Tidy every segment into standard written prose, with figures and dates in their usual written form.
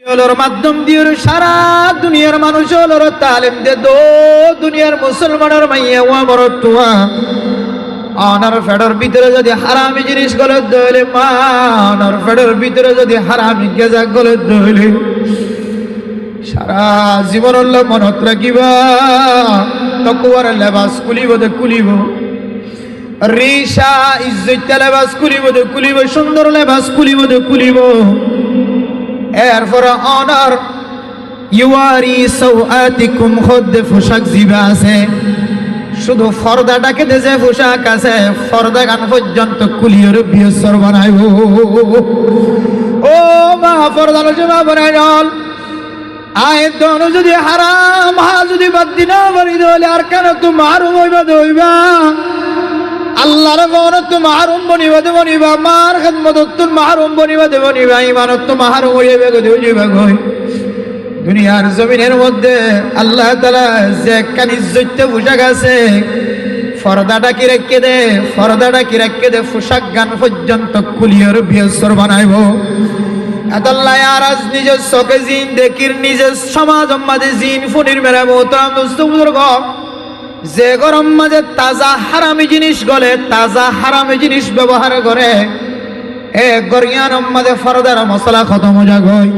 ওর মাধ্যম দিয়ে সারা দুনিয়ার মানুষ ওর তালিম দে দো দুনিয়ার মুসলমানের মাইয়া ওয়া মরতুয়া অনার ফেডার ভিতরে যদি হারামি জিনিস গলে দইলে মা অনার ফেডার ভিতরে যদি হারামি গেজা গলে দইলে সারা জীবন মনত রাখিবা তকুয়ার লেবাস কুলিব দে কুলিব রিসা ইজ্জত লেবাস কুলিব দে কুলিব সুন্দর লেবাস কুলিব দে কুলিব এরপরে অনার ইউয়ারি সাওআতিকুম খোদ পোশাক জিবা আছে শুধু ফর্দাটাকে দেশে পোশাক আছে ফর্দা গান পর্যন্ত কুলিয়র বিয়সর বানাইব ও মা ফর্দা জমা বানাই নল আয় দন যদি হারাম হা যদি বাদ দিনা বাড়ি দলে আর কেন তোমার হইবা দইবা আল্লাহর বনত তো মাহরুম বনিবা দেব নিবা মার খিদমত তো মাহরুম বনিবা দেব নিবা ইমানত তো মাহরুম হইবে গো দেবা গই দুনিয়ার জমিনের মধ্যে আল্লাহ তাআলা যে কান ইজ্জততে পোশাক আছে ফর্দাটা কি রেখে দে ফর্দাটা কি রেখে দে পোশাক গান পর্যন্ত কুলিয়র বিয়সর বানাইবো আল্লাহ আর আজ নিজের চোখে জিন দেখির নিজের সমাজ মাঝে জিন ফনির মেরা মোহতারাম দোস্ত বুজুর্গ যে গরম মাঝে তাজা হারামি জিনিস গলে তাজা হারামি জিনিস ব্যবহার করে এ গরিয়ান মাঝে ফরদার মশলা খতম জাগই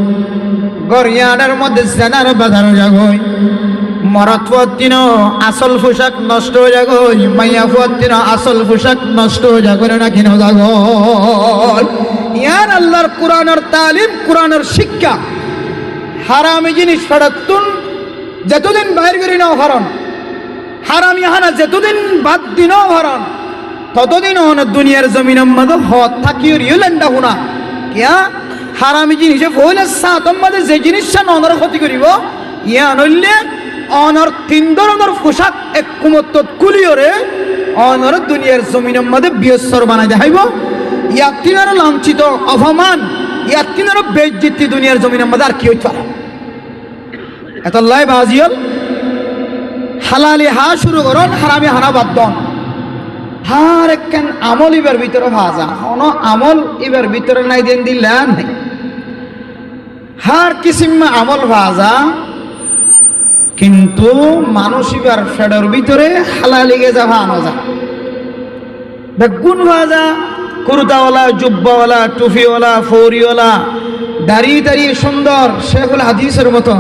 গরিয়ানের মধ্যে সেনার বাজার জাগই মরত ফুয়াত্তিন আসল পোশাক নষ্ট হয়ে যাগই মাইয়া ফুয়াত্তিন আসল পোশাক নষ্ট হয়ে যাগরে না কিনো জাগই ইয়ার আল্লাহর কোরআনের তালিম কোরআনের শিক্ষা হারামি জিনিস ফেরাতুন যতদিন বাইর করি না হরণ হারামি হানা যতদিন বাদ দিন হরণ ততদিন হন দুনিয়ার জমিনের মধ্যে হত থাকিও রিয়েলেন্ডা হুনা কিয়া হারামি জিনিসে ফলে সাতম মধ্যে যে জিনিসটা ননর ক্ষতি করিব ইয়া নইলে অনর তিন ধরনের পোশাক এক কুমত্ত কুলিয়রে অনর দুনিয়ার জমিনের মধ্যে বিয়সর বানাই দেখাইব ইয়াতিনার লাঞ্ছিত অপমান ইয়াতিনার বেইজ্জতি দুনিয়ার জমিনের মধ্যে আর কি হইতে পারে এত লাই বাজিয়ল হালালি হা শুরু করন হারামি হানা বাদ দন হার একখান আমল ইবার ভিতরে ভাজা কোনো আমল ইবার ভিতরে নাই দিন দিলেন নাই হার কিসিম আমল ভাজা কিন্তু মানুষ ইবার ফেডর ভিতরে হালালি গেজা ভানো যা বেগুন ভাজা কুর্তাওয়ালা জুব্বাওয়ালা টুফিওয়ালা ফৌরিওয়ালা দাঁড়িয়ে দাঁড়িয়ে সুন্দর শেখুল হাদিসের মতো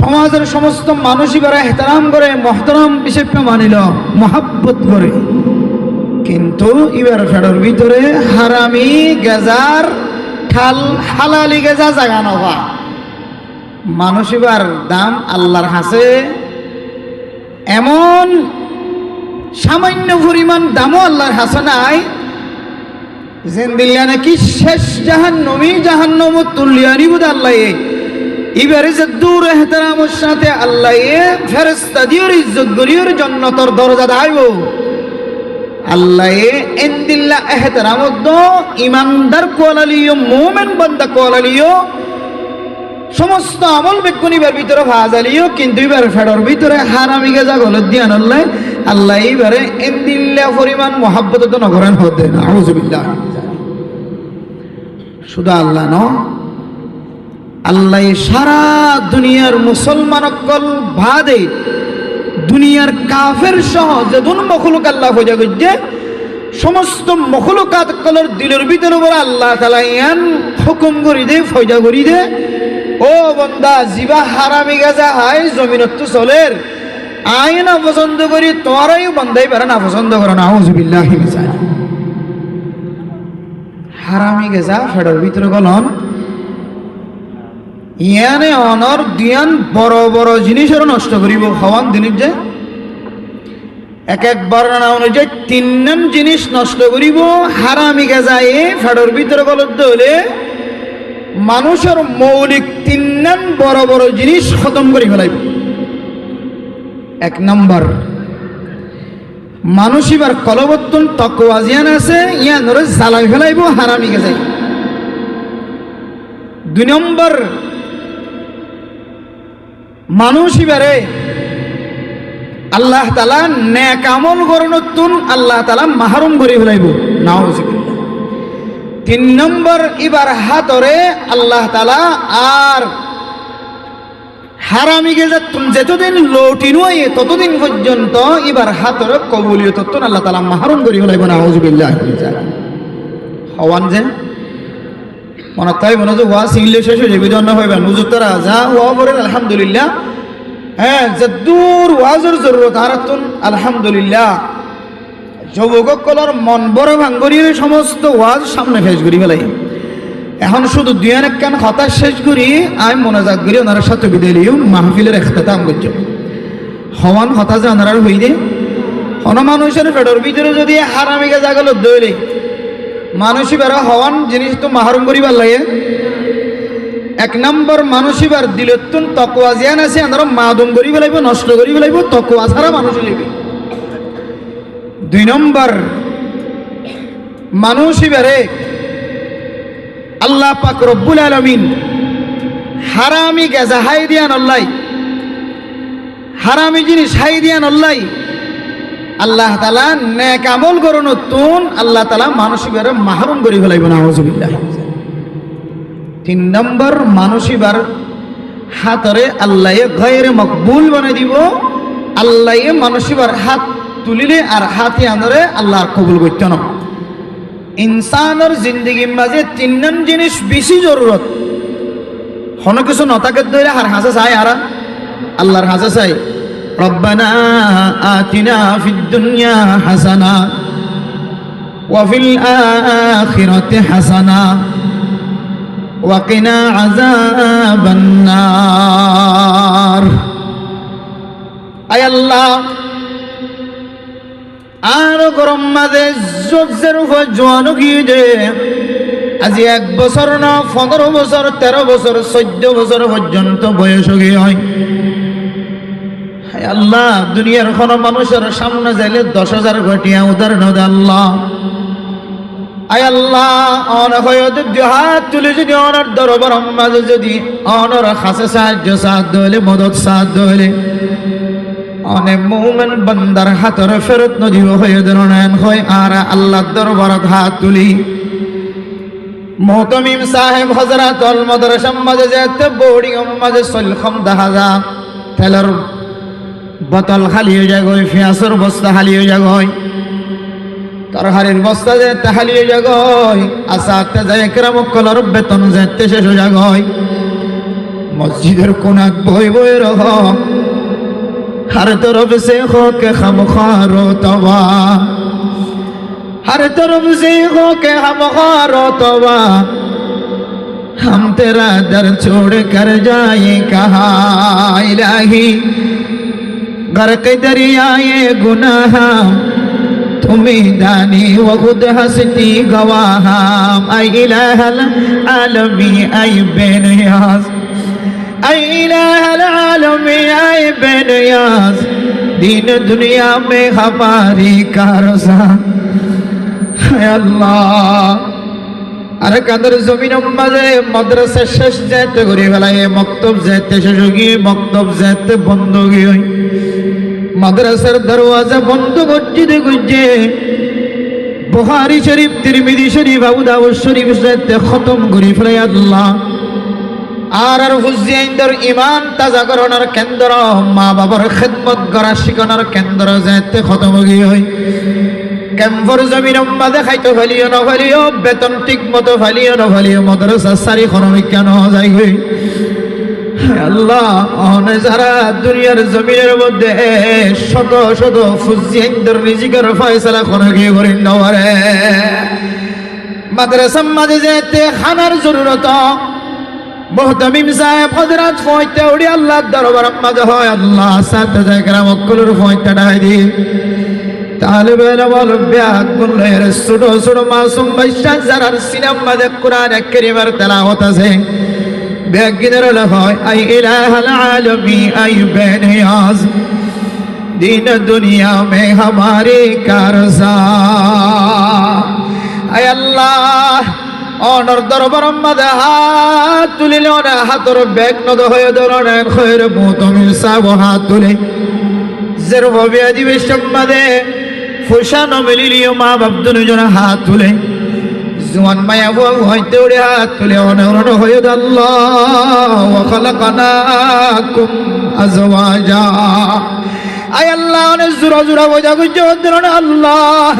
সমাজের সমস্ত মানুষই বেড়া এহতারাম করে মহতারাম হিসেবে মানিল মহাব্বত করে কিন্তু এবার ফেডর ভিতরে হারামি গেজার ঠাল হালালি গেজা জাগানো বা মানুষ এবার দাম আল্লাহর হাসে এমন সামান্য পরিমাণ দামও আল্লাহর হাসে নাই যেন দিল্লা নাকি শেষ জাহান্নম তুল্লিয়ানি বুধ আল্লাহ এবারে যে দূর এহতারামের সাথে আল্লাহ ফেরেশতা দিওর ইজ্জত গরিয়র জান্নাতের দরজা দাইব আল্লাহ এন্দিল্লা এহতারামত ইমানদার কোয়ালালিও মুমিন বান্দা কোয়ালালিও সমস্ত আমল বেগুনিবার ভিতরে ভাজালিও কিন্তু এবার ফেডর ভিতরে হারামি গেজা গলত দিয়ান আল্লাহ এবারে এন্দিল্লা পরিমাণ মহাব্বত তো নগরান হতে না আউযুবিল্লাহ শুধু আল্লাহ ন আল্লাহ সারা দুনিয়ার মুসলমান অকল বাদে দুনিয়ার কাফের সহ যেদুন মখলুক আল্লাহ ফজা করছে সমস্ত মখলুকাত কলর দিলের ভিতরে বলে আল্লাহ তাআলা ইয়ান হুকুম করি দে ফজা করি দে ও বান্দা জিবা হারামি গাজা হাই জমিনত তো চলের আইনা পছন্দ করি তোমারই বান্দাই পারে না পছন্দ করো না আউযুবিল্লাহি মিনাশ শাইতানির হারামি গাজা ফেডর ভিতরে গলন ইয়ানে অনর দিয়ান বড় বড় জিনিসের নষ্ট করিব হওয়ান দিনের যে এক এক বর্ণনা অনুযায়ী তিন জিনিস নষ্ট করিব হারামি গেজায়ে ফেডর ভিতরে গলত হলে মানুষের মৌলিক তিন বড় বড় জিনিস খতম করে ফেলাইব এক নম্বর মানুষ এবার কলবত্তন তকওয়া জিয়ান আছে ইয়ান ধরে জ্বালাই ফেলাইব হারামি গেজাই দুই নম্বর মানুষ এবারে আল্লাহ তাআলা নেক আমল করনতুন আল্লাহ তাআলা মাহরুম করে ফেলাইব নাউযুবিল্লাহ তিন নম্বর এবার হাতরে আল্লাহ তাআলা আর হারামিকে যেতদিন লৌটিন হয় ততদিন পর্যন্ত এবার হাতরে কবুলিয়ত আল্লাহ তাআলা মাহরুম করি হলাইব না। আউযুবিল্লাহ হওয়ান যে মনে তাই মনে যে ওয়া সিংলে শেষ হয়ে যাবে জন্য হইবেন হুজুর তারা যা ওয়া বলেন আলহামদুলিল্লাহ। হ্যাঁ, যে দূর ওয়াজের জরুরত হারাতুন আলহামদুলিল্লাহ। যুবকসকলের মন বড় ভাঙ্গরিয়ে সমস্ত ওয়াজ সামনে ফেস করি ফেলাই। এখন শুধু দুই এক কান হতাশ শেষ করি আমি মোনাজাত করি ওনার সাথে বিদায় লিও মাহফিলের এখতাম করছ হওয়ান হতাশে ওনার হই দে কোন মানুষের পেটের ভিতরে যদি হারামিকে জাগল দইলে মানুষই বেড়া হওয়ান জিনিস তো মাহরুম করিবার লাগে। এক নম্বর মানুষইবার দিলতুন তকওয়া জ্ঞান আছে আমরা মাদুম করি ফেলাইব নষ্ট করি ফেলাইব তকওয়া ছাড়া মানুষ লিখবে। দুই নম্বর মানুষইবারে আল্লাহ পাক রব্বুল আলামিন হারামি গেজা হাই দিয়ান আল্লাহ হারামি জিনিস হাই দিয়ান আল্লাহ আল্লাহ তাআলা নেক আমল করুন তুন আল্লাহ তাআলা মানুষইবারে মাহরুম করি ফেলাইব না। আউযুবিল্লাহ। তিন নম্বর মানুষইবার হাতরে আল্লাহ গায়রে মকবুল বানাই দিব। আল্লাহ মানুষইবার হাত তুলিলে আর হাতে আনরে আল্লাহ কবুল করতে না। ইনসানের জিন্দগির মাঝে তিনজন জিনিস বেশি জরুরত। কোনো কিছু নতাকে ধরে আর হাসা চাই আর আল্লাহর হাসা চাই। রব্বানা আতিনা ফিদ দুনিয়া হাসানা ওয়া ফিল আখিরাতি হাসানা ওয়া কিনা আযাবান নার। আয় আল্লাহ আর গরম মাঝে জোজের উপর জোয়ান গিয়ে যে আজি 1 বছর না 15 বছর 13 বছর 14 বছর পর্যন্ত বয়স গিয়ে হয়। হায় আল্লাহ দুনিয়ার কোনো মানুষের সামনে যাইলে 10,000 ঘটিয়া উদাহরণ দে আল্লাহ। আয় আল্লাহ অন হয়ত হাত তুলে যদি অনার দরবার মাঝে যদি অনর খাসে সাহায্য হলে মদত সাহায্য হলে অনেক মুমিন বান্দার হাতর ফেরত নদীব হয়ে ধরনেন হয় আর আল্লাহর দরবারত হাত তুলি। মুহতামিম সাহেব হযরত আল মাদ্রাসা মাঝে যেতে বোর্ডিং মাঝে সলখম দাহাজা তেলের বোতল খালি হয়ে যায় গই পেঁয়াজের বস্তা খালি হয়ে যায় গই তরকারির বস্তা যেতে খালি হয়ে যায় গই আসাতে যায় কেরামক কলর বেতন যেতে শেষ হয়ে যায় গই মসজিদের কোনাত বই বই রহ हर तरफ से हो के खामखारो तवा हर तरफ से हो के खामखारो तवा हम तेरा दर छोड़ कर जाए कहाँ इलाही गर्क दरियाए गुनाह तुम्हें दानी व खुद हंसती गवाह ऐ इलाहल आलमी ऐ बेनियाज ऐ इलाहल आलमी ऐ बेनियाज दीन दुनिया में हमारी कारसा है अल्लाह। अरे कदर जमीन मजे मदरसा शेष जाते घुरी बेलाए मक्तब जाते शेष होगी मक्तब जाते बंद होगी मदरसार दरवाजा बंद मस्जिदे गुजे बुखारी शरीफ तिरमिजी शरीफ अबू दाऊद शरीफ जाते खत्म घुरी फेलाय अल्लाह। আর হুজুরদের ঈমান তাজা করার কেন্দ্র মা বাবার খিদমত করা শিখানোর কেন্দ্র যাতে খতম হয়ে হয় ক্যাম্পর জমিন মাঝে খাইতে ফেলিও না ফেলিও বেতন ঠিক মতো ফেলিও না ফেলিও মাদ্রাসা সারি খরমিক কেন যাই হই আল্লাহ অনে যারা দুনিয়ার জমিনের মধ্যে শত শত হুজুরদের রিজিকের ফয়সালা করে গিয়ে করেন নরে মাদ্রাসা মাঝে যেতে খানার জরুরত মুহতামিম সাহেব হযরত ফয়তে উড়ি আল্লাহর দরবার মাঝে হয় আল্লাহ সাথে জায়গা মক্কলুর ফয়তে ডাই দি তালিবে বল বিয়াত গুলের ছোট ছোট মাসুম বাচ্চা যারা সিনাম মাঝে কোরআন কারীমের তেলাওয়াত আছে বেগিনের হয় আই ইলাহাল আলামি আই বেনিয়াজ दीन दुनिया में हमारे कारसा आय अल्लाह অনর দরবার মাঝে হাত তুলিল না হাতর ব্যাগ নদ হয়ে ধরনের খৈর মুহতামিম সাহেব হাত তুলে জের ভাবে অধিবেশন মাঝে ফুসানো মিলিলিও মা বাপ দুজন হাত তুলে জোয়ান মায়া হইতে উড়ে হাত তুলে অনরণ হয়ে আল্লাহ ওয়া খালাকানাকুম আজওয়াজা। আয় আল্লাহ অনেক জোরা জোরা বোঝা গুজে আল্লাহ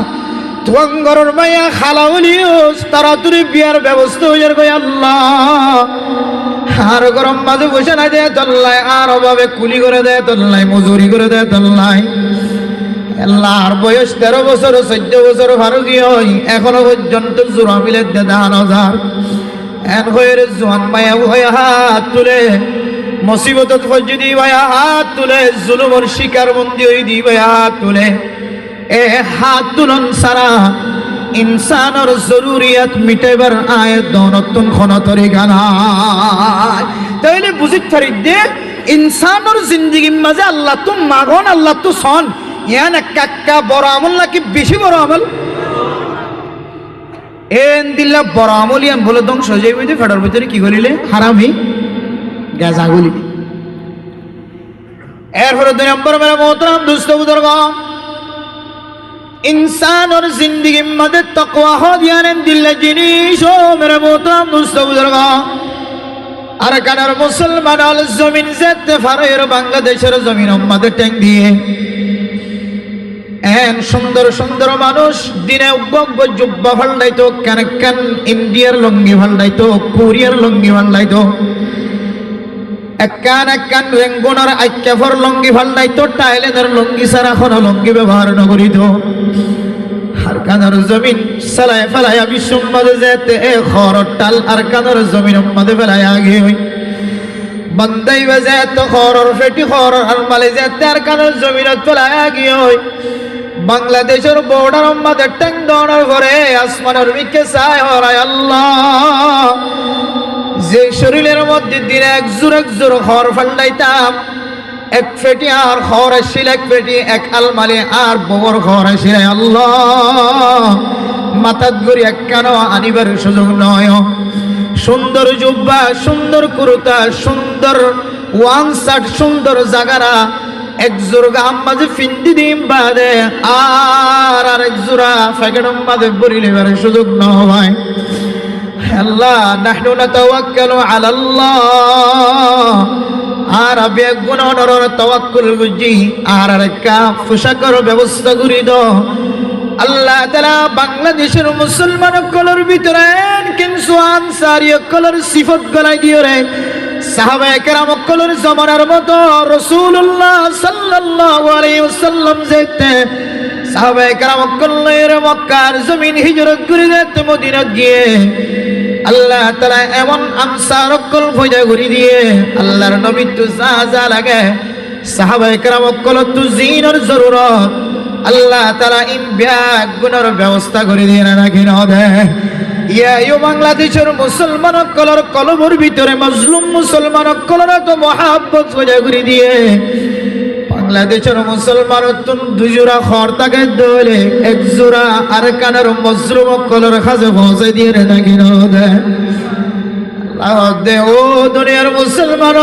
তুয়াঙ্গরের মায়া খালাউলিও তারা তুরি বিয়ার ব্যবস্থা হয়ে যাবে আল্লাহ। আর গরম মাঝে বসে না দেয় তল্লাই, আর অভাবে কুলি করে দেয় তল্লাই, মজুরি করে দেয় তল্লাই। আল্লাহর বয়স 13 বছর 14 বছর ফারুকি হই এখনো পর্যন্ত জোড়া মিলে দেদান হাজার এন হয়ে জোয়ান মায়া হয়ে হাত তুলে মুসিবতত ফজদি ভাই হাত তুলে জুলুমের শিকার বন্দি হই দি ভাই হাত তুলে এ হাত তুলন সারা ইনসানের জরুরিয়াত মিটাইবার আয়াত দনতুন খনা তরিকা নাই। তাইলে বুঝিত পারি দে ইনসানের জিন্দেগির মাঝে আল্লাহ তো মাগন আল্লাহ তো সন ইয়ান কাক্কা বড় আমল নাকি বেশি বড় আমল? এন দিল্লা বড় আমল ইয়ান বলে ধ্বংস হয়ে যাইবে ফেডার ভিতরে কি করিলে হারামি গাজা গলিলে। এরপরে 2 নম্বর মেরা মোহতরম দুস্থ বুজুর্গ ইনসানের জিন্দেগির মধ্যে তাকওয়া হদিয়ান দিল্লা জিনিস ও মেরা মোহতরম দুস্থ বুজুর্গ আর কানার মুসলমান আল জমিন যেতে ফারের বাংলাদেশের জমিন উম্মাদে ট্যাং দিয়ে এন সুন্দর সুন্দর মানুষ দিনে উগ্গ জুব্বা ফাল্লাইতো কান ইন্ডিয়ার লঙ্গি ফাল্লাইতো কোরিয়ার লঙ্গি ফাল্লাইতো একান রেঙ্গুনার আইক্যাফর লঙ্গি ফাল্লাইতো টাইলেনের লঙ্গি সারা কোনো লঙ্গি ব্যবহার নকরিত আর কানার জমিন সালায় ফেলাইয়া বিশ্বম মাঝে যেতে এ খরর টাল আর কানার জমিন মাঝে ফেলাইয়া আগে হই বন্দাই বাজে তো খরর ফেটি খরর আর মালে যেতে আর কানার জমিনত ফেলাইয়া গিয়ে হই বাংলাদেশের বর্ডার আমাদের ট্যাং দৌড়ার ঘরে আসমানের বিকে চায় হরায় আল্লাহ যে শরীরের মধ্যে দিনে এক জোর খর ফাল্লাইতাম এক ফেটি আর খর আসছিল এক ফেটি এক আলমালি আর ববর খর আসছিল আল্লাহ মাথাত গড়ি এক কেন আনিবার সুযোগ নয়। সুন্দর জুব্বা সুন্দর কুরতা সুন্দর ওয়ান শার্ট সুন্দর জাগারা এক জোর গাম মাঝে ফিন্দি দিম বাদে আর এক জোড়া ফ্যাকেটম মাঝে বরিলে বেড়ে সুযোগ নয়। আল্লাহ নাহনু নাতাওয়াক্কালু আলাল্লাহ আর আবে গুনাহর তাওয়াক্কুল গুজি আর একটা পোশাকের ব্যবস্থা করি দাও আল্লাহ তাআলা বাংলাদেশের মুসলমান কলর ভিতরে কিন্তু আনসারী কলর সিফত গলাই দিও রে সাহাবায়ে কেরাম কলর জামানার মতো রাসূলুল্লাহ সাল্লাল্লাহু আলাইহি ওয়াসাল্লাম যেতে সাহাবায়ে কেরাম কলর মক্কার জমিন হিজরত করে যেতে মদিনা গিয়ে আল্লাহ তাআলা এমন আনসার কল ফয়দা করে দিয়ে আল্লাহর নবী তো যা লাগে সাহাবায়ে কেরাম কল তো জিনের জরুরত আল্লাহ তাআলা ইমবিয়াক গুনার ব্যবস্থা করে দিয়ে রাখি না দে ইয়া ইউ বাংলাদেশের মুসলমান কলর কলবর ভিতরে মজলুম মুসলমান কলর তো মহাব্বত ফয়দা করে দিয়ে বাংলাদেশের মুসলমান তুন দুজোড়া খর তাকে দলে এক জোড়া আর কানার মজলুম কলর খাজে পৌঁছে দিয়ে রাখি না দে আল্লাহ দে ও দুনিয়ার মুসলমান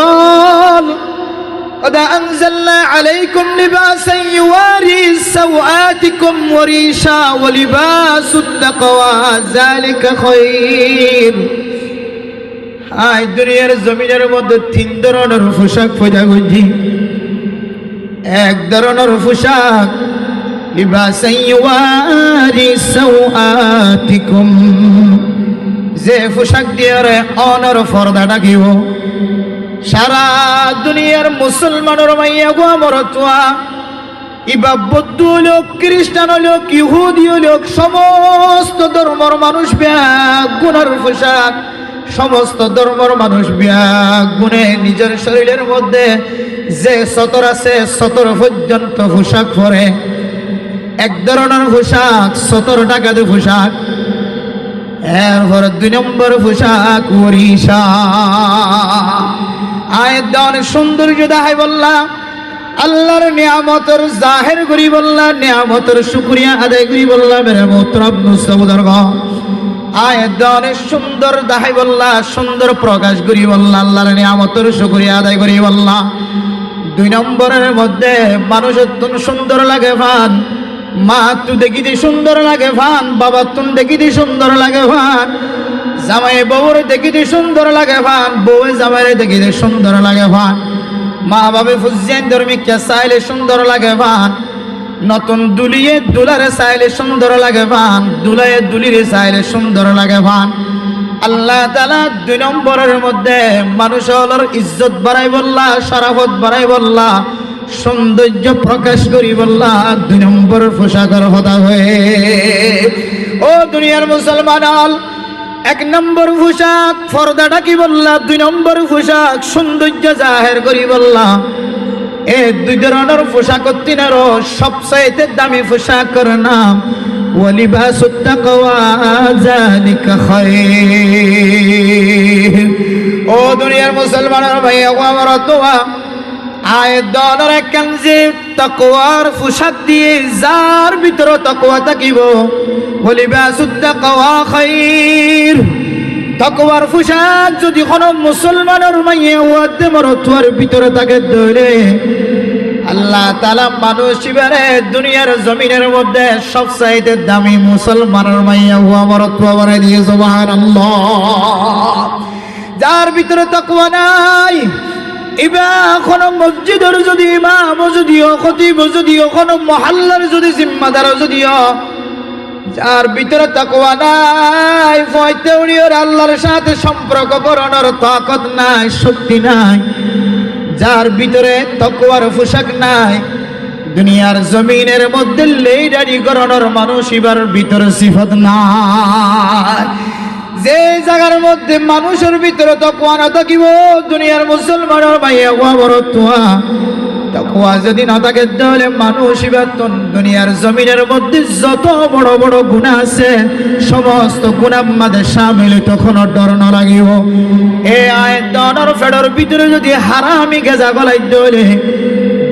قد أنزلنا عليكم لباسا يواري سوآتكم وريشا ولباس التقوى ذلك خير আই দুনিয়ার জমিনের মধ্যে 3 ধরনের পোশাক পয়দা করছি। এক ধরনের পোশাক লিবাসান ইউয়ারি সাওআতিকুম যে পোশাক দিয়ে অনর পর্দা ঢাকিব সারা দুনিয়ার মুসলমানের মাইয়া গো মরতুয়া ইবা বৌদ্ধ লোক খ্রিস্টান লোক ইহুদি লোক সমস্ত ধর্মের মানুষ ব্যাগ গুণের পোশাক সমস্ত ধর্মের মানুষ ব্যাগ গুণে নিজের শরীরের মধ্যে যে সতর আছে সতর পর্যন্ত পোশাক পরে এক ধরনের পোশাক 17 টাকা দিয়ে পোশাক। এরপর 2 নম্বর পোশাক ওড়িশা আয়াত অনেক সৌন্দর্য দেখাই বললাম আল্লাহর নিয়ামতের জাহের করি বললাম নিয়ামতের শুকরিয়া আদায় করি বললাম মেরে মোহতরম মুস্তাবুদর্গ আয়াত অনেক সুন্দর দেখাই বললাম সুন্দর প্রকাশ করি বললাম আল্লাহর নিয়ামতের শুকরিয়া আদায় করি বললাম। 2 নম্বরের মধ্যে মানুষ সুন্দর লাগে ফান মা তু দেখিতে সুন্দর লাগে ভান, বাবা তুন দেখিতে সুন্দর লাগে ভান, জামাই বউর দেখিতে সুন্দর লাগে ভান, বউ জামাইরে দেখিতে সুন্দর লাগে ভান, মা বাবা ফুজিয়ান ধর্মিককে চাইলে সুন্দর লাগে ভান, নতুন দুলিয়ে দুলারে চাইলে সুন্দর লাগে ভান, দুলায়ে দুলিরে চাইলে সুন্দর লাগে ভান। আল্লাহ তাআলা 2 নম্বরের মধ্যে মানুষের ইজ্জত বাড়াই বললা, শরাফত বাড়াই বললা, সৌন্দর্য প্রকাশ করি বললা 2 নম্বর পোশাকের কথা হয়ে। ও দুনিয়ার মুসলমান, 1 নম্বর পোশাক পর্দাটা কি বললা, 2 নম্বর পোশাক সৌন্দর্য জাহের করি বললা। এই 2 ধরনের পোশাক তিনারও সবচাইতে দামি পোশাকের নাম ওয়ালিবাসুত তাকওয়া যালিকা খায়র। ও দুনিয়ার মুসলমানের ভাইয়া আমার দোয়া আয়াত দলার কানজে তাকওয়ার পোশাক দিয়ে যার ভিতরে তাকওয়া থাকিব ওয়ালিবাসুত তাকওয়া খায়র। তাকওয়ার পোশাক যদি কোন মুসলমানের মাইয়া ওয়াদে মরতোয়ার ভিতরে থাকে ধরে আল্লাহ তাআলা মানুষ ইবারে দুনিয়ার জমিনের মধ্যে সবচাইতে দামি মুসলমানের মাইয়া হুয়া মরতোয়া বানাই দিয়ে সুবহানাল্লাহ। যার ভিতরে তাকওয়া নাই, ইবা কোন মসজিদের যদি ইমাম যদিও, খতিব যদিও, কোন মহল্লার যদি জিম্মাদার যদিও, যার ভিতরে তাকওয়া নাই, ফয়তেউরিয়র আল্লাহর সাথে সম্পর্ক করানোর তাকত নাই, শক্তি নাই, যার ভিতরে তাকওয়ার পোশাক নাই, দুনিয়ার জমিনের মধ্যে লেইডারি করানোর মানুষ ইবার ভিতরে সিফত নাই। যে জায়গার মধ্যে মানুষের ভিতরে তাকওয়া না থাকিব দুনিয়ার মুসলমানের মাইয়া ওয়া বরতুয়া তাকওয়া যদি না থাকে তাহলে মানুষ ইবার দুনিয়ার জমিনের মধ্যে যত বড় বড় গুনাহ আছে সমস্ত গুনাহ মাঝে শামিল, তখন ডর না লাগিব। এই আয়াত দনের ফেডর ভিতরে যদি হারামি গেজা গলাই দিলে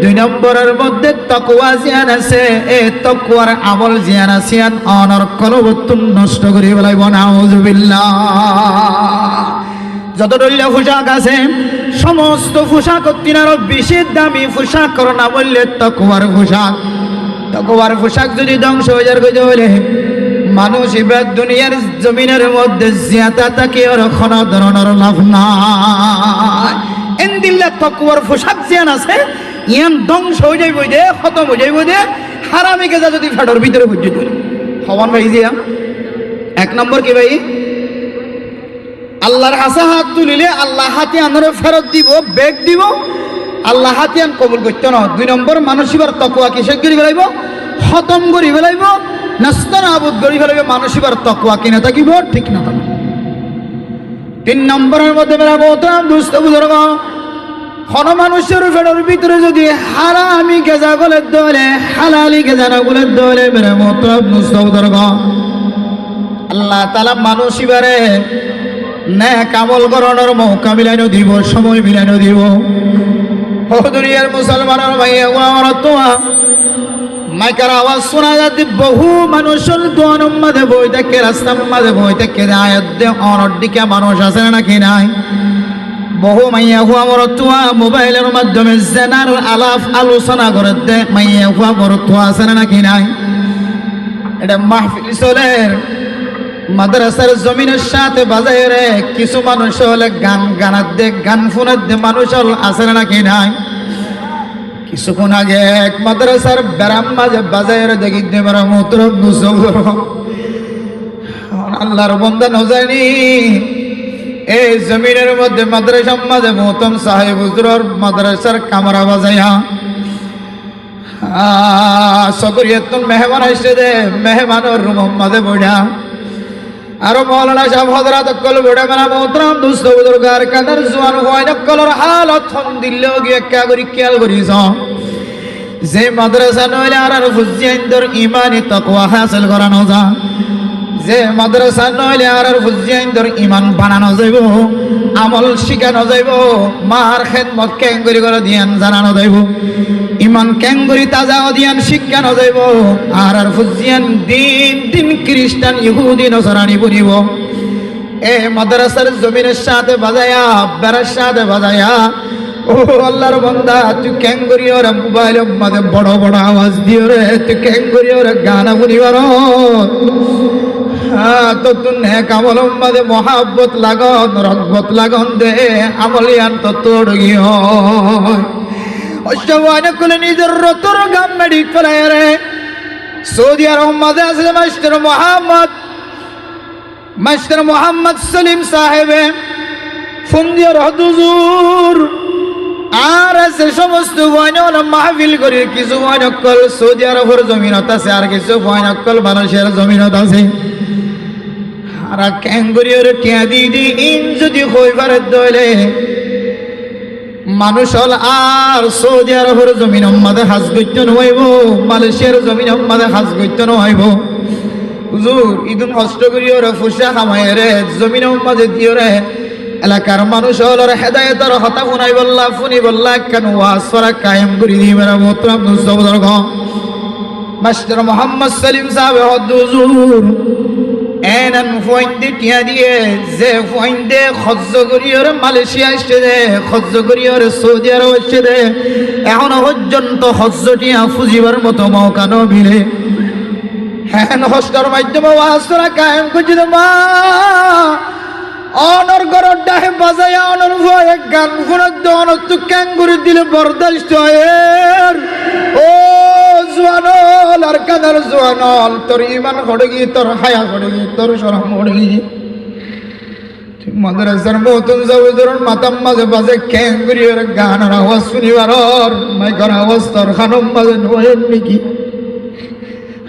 2 নম্বরের মধ্যে তাকওয়া জিয়ান আছে, এই তাকওয়ার আমল জিয়ান আছে, অনর কলবতুন নষ্ট করে বলাইব নাউজুবিল্লাহ। যত দলীয় পোশাক আছে সমস্ত পোশাক তিনারও বেশি দামি পোশাক করোনা বললে তাকওয়ার পোশাক। তাকওয়ার পোশাক যদি ধ্বংস হয়ে যার কইতে হলে মানুষ এবার দুনিয়ার জমিনের মধ্যে জিয়াতা তাকে আর কোনো ধরনের লাভ নাই। এন্দিল্লা তাকওয়ার পোশাক জিয়ান আছে ইয়ান ধ্বংস হয়ে যাইব দে, খতম হয়ে যাইব দে, হারামি গেজা যদি ফেডর ভিতরে বুঝে ধরে হওয়ান ভাই জিয়া। 1 নম্বর কি ভাই, আল্লাহর হাসা হাত তুলিলে আল্লাহ হাতিয়ানরে ফেরত দিব, বেগ দিব, আল্লাহ হাতিয়ান কবুল করতে না। 2 নম্বর মানুষ এবার তাকওয়া কিসে করি ফেলাইব, খতম করি ফেলাইব, নাস্তানাবুদ করি ফেলাইব। মানুষ এবার তাকওয়া কিনা থাকিব, ঠিক না থাকিব। 3 নম্বরের মধ্যে মেরা মোহতারাম দুস্থ বুজুর্গ, কোন মানুষের ফেডর ভিতরে যদি হারামি গেজা গলে দলে, হালালি গেজা না গলে দলে মেরা মোহতারাম দুস্থ বুজুর্গ, আল্লাহ তাআলা মানুষ এবারে নেক আমল করানোর মৌকা মিলাইনো দিব, সময় মিলাইনো দিব। ও দুনিয়ার মুসলমানের ভাইয়া ওয়া তোয়া মাইকার আওয়াজ শোনা যাচ্ছে, বহু মানুষের দোয়ানোর মাঝে বই থাকে, রাস্তার মাঝে বই থাকে, আয়াত দে অনর দিকে মানুষ আছে নাকি নাই? বহু মাইয়া হুয়া মরতুয়া মোবাইলের মাধ্যমে জেনার আলাপ আলোচনা করে দে, মাইয়া হুয়া মরতুয়া আছে নাকি নাই? এটা মাহফিল চলের মাদ্রাসার জমিনের সাথে বাজায় রে, কিছু মানুষ হলে গান গানার দে, গান ফোনের দে মানুষ হল আছে নাকি নাই? কিছুক্ষণ আগে এক মাদ্রাসার বেড়াম মাঝে বাজায় রে দেখি দেবার মূত্র আল্লাহর বন্দা নজানি। এই জমিনের মধ্যে মাদ্রাসার মাঝে মোহতম সাহেব হুজুর মাদ্রাসার কামরা বাজাইয়া সকরিয়ত মেহমান আসছে দে, মেহমানের রুম মাঝে বইয়া আরো মৌলানা সাহেব হযরত কল বড় মেরা মোহতরম দুস্থ বুজুর্গার কাদের জওয়ান হয় না কলর হালত হন দিল্লো গিয়ে কা করি খেয়াল করিস যে মাদ্রাসা নইলে আর ফুজিয়ানদের ইমানি তাকওয়া হাসিল করানো যা, যে মাদ্রাসা নইলে আর ফুজিয়ানদের ইমান বানানো যাইব, আমল শিখানো যাইব, মার খেদমত কেঙ্গরি করে দিয়ান জানানো যাইব, ইমান কেঙ্গরি তাজা দিয়ান শিখানো যাইব, আর ফুজিয়ান দিন দিন খ্রিস্টান ইহুদি নসরানি বনিব। এ মাদ্রাসার জমিনের সাথে বাজায়া, বেড়ার সাথে বাজায়া ও আল্লাহর বান্দা তুই কেন করি ওরা মোবাইলের মাঝে বড় বড় আওয়াজ দিও রে, তুই কেন করি ওরা গানা শুনিবার তো তুই নেক আমলের মাঝে মহাব্বত লাগন রগবত লাগন দে আমলিয়ান তো তোর গিয়ে অষ্টবানে কোলে নিজের রতর গাম মেডি ফেলে রে সৌদি আরব মাঝে আছে মাস্টার মোহাম্মদ সলিম সাহেবে ফোন দিয়ে হুজুর আর আছে সমস্ত বয়নল মাহফিল করে কিছু বয়নকল সৌদি আরবের জমিনত আছে আর কিছু বয়নকল মানুষের জমিনত আছে আর ক্যাঙ্গুরিয়র টিয়া দিদি ইন যদি হইবার দলে মানুষ হল আর সৌদি আরবের জমিন মাঝে হাজ গত্য নহইব মালয়েশিয়ার জমিন মাঝে হাজ গত্য নহইব হুজুর ইদুন কষ্ট করিও রে ফুসা খামায় রে জমিন মাঝে দিও রে এলাকার মানুষ হল হেদায়তের হতা শুনাই বললা ফুনি বললা কেন ওয়াসরা কায়েম করে দিবে না মোহতরম মুস্তফার গো মাস্টার মোহাম্মদ সলিম সাহেব হুজুর এনান ফয়েন্ডে টিয়া দিয়ে যে ফয়েন্ডে খরচ করিওর মালয়েশিয়া আসছে দে খরচ করিওর সৌদি আরব আসছে দে এখনো পর্যন্ত খরচ টিয়া ফুজিবার মতো মৌকা নবিলে হ্যাঁ হস্টার মাধ্যমে ওয়াসরা কায়েম করছি মা অনর গরর ডাহে বাজায় অনর ভয়ে গান ফোনার দন তো ক্যাঙ্গুরি দিলে বরদাস্ত হয় ও জোয়ানল আর কাদার জোয়ানল তোর ইমান হড়গি তোর হায়া হড়গি তোর শরম হড়গি মাদ্রাসার মতন জবরদরন মাতাম মাঝে বাজে ক্যাঙ্গুরি আর গানের আওয়াজ শুনিবার মাইকর আওয়াজ তোর খানম মাঝে নয়েন নাকি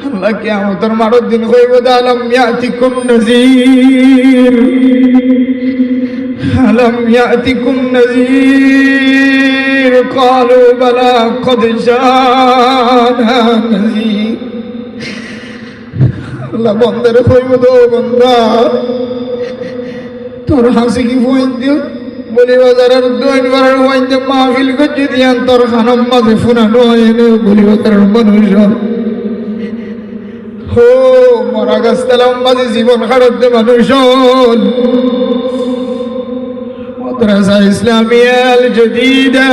আল্লাহ কিয়ামতের মাঠের দিন কইব আলম ইয়াতিকুম নাযীর আলম ইয়াতিকুম নাযীর ক্বালু বালা ক্বাদ জানা নাযীর আল্লাহ বন্দের কইব তো বন্দা তোর হাসি কি ফোন দিও বলি বাজারের দোয়ান করার ফোন দিয়ে মাহফিল করছি দিয়ান তোর খানম মাঝে ফুনানো এনে বলি বাজারের মানুষ হো মরা গাছতলাম বাজে জীবন খাড়তে মানুষ মাদ্রাসা ইসলামিয়াল জদীদা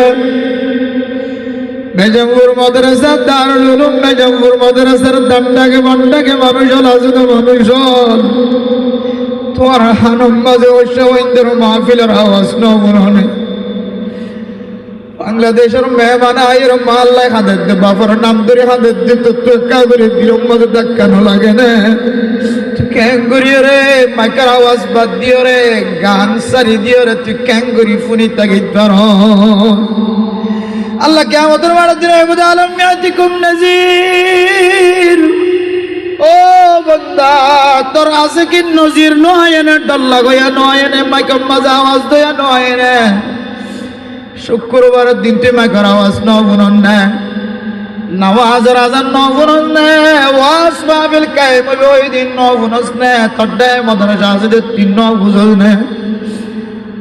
মেজমপুর মাদ্রাসা দারুল উলুম মেজমপুর মাদ্রাসার দান্ডাকে বান্ডাকে মানুষ আজুদ মানুষ তোমার হানম বাজে ওইন্দের মাহফিলের আওয়াজ নমনে বাংলাদেশের মেহমান আয়ের মাল্লাই হাতের দে বাপর নাম ধরে হাতের দে তো টোকা করে দিরম মধ্যে ধাক্কানো লাগে না ক্যাঙ্গুরি রে মাইকার আওয়াজ বাদ দিও রে গান সারি দিও রে তুই ক্যাঙ্গুরি ফুনি তাগিত পার আল্লাহ কিয়ামতের মাঠে দিনে বুঝ আলম ইয়াতিকুম নাযীর ও বান্দা তোর আছে কি নজির নয় না ডল্লা গয়া নয় না মাইকার মাঝে আওয়াজ দয়া নয় না শুক্রবারের দিন তুই মাইকার আওয়াজ নবুনন না নামাজের আজান নবুনন না ওয়াজ মাহফিল কায়েম হবে ওই দিন নবুনস না তড্ডায় মাদ্রাসা আছে যে তিন নবুজল না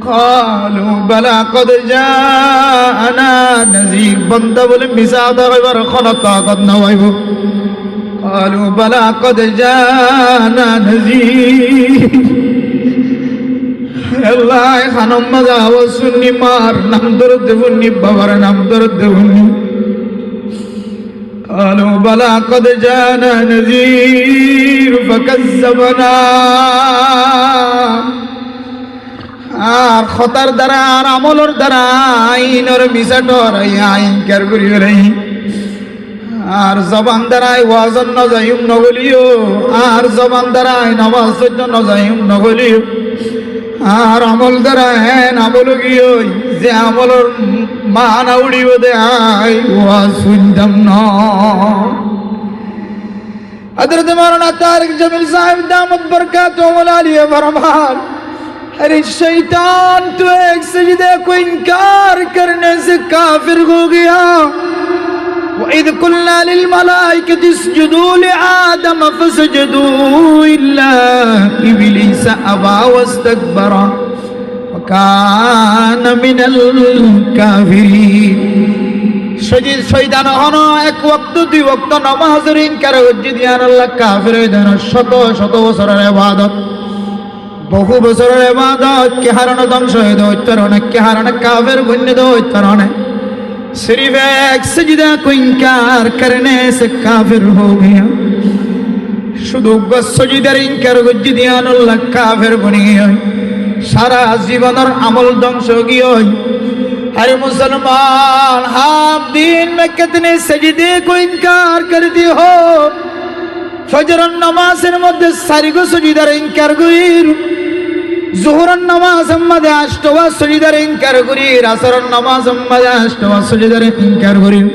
قالوا بلى قد جاءنا نذير বন্দা বলে মিছা আদা হইবার কোন তাকত না হইব قالوا بلى قد جاءنا نذير আল্লাহ খানম মাজা আওয়াজ শুনি মার নাম দরদ দেবনি বাবার নাম দরদ দেবনি قالوا بلى قد جاءنا نذير فكذبنا আর খতার দ্বারা আর আমলর দ্বারা আইনর মিসাটর আইন কার করি রে আর জবান দ্বারাই ওয়াজন নজাইম নগলিও আর জবান দ্বারাই নামাজ সহ্য নজাইম নগলিও আর আমল দ্বারা হ্যান আমল গিয়ে যে আমলর মানা উড়িব দে আই ওয়াজ শুনতাম না हजरत मौलाना तारिक जमील साहब दामत बरकातुहु आलिया फरमान अरे शैतान तो एक सजदे को इनकार करने से काफिर हो गया وإذ قلنا للملائكة اسجدوا لآدم فسجدوا إلا إبليس أبى واستكبر وكان من الكافرين শয়তান হন এক ওয়াক্ত দুই ওয়াক্ত নামাজের ইনকার হচ্ছে দিয়ান আল্লাহ কাফির হয়ে দেন শত শত বছরের ইবাদত বহু বছরের ইবাদত কে হারানো ধ্বংস হয়ে দৈত্যরণে কে হারানো কাফের গুণ্য দৈত্যরণে सिर्फ एक सजदा को इनकार करने से काफिर हो गया শুধু সজদার ইনকার করে দিয়ান আল্লাহ কাফের বনে গিয়ে সারা জীবনের আমল ধ্বংস গিয়ে अरे मुसलमान आप दिन में कितने सजदे को इनकार करते हो फजर नमाजेर मध्य सारिगो सजदार इनकार करिर जोहर नमाज मध्य आष्टवा सजदार इनकार करिर असर नमाज मध्य आष्टवा सजदार इनकार करिर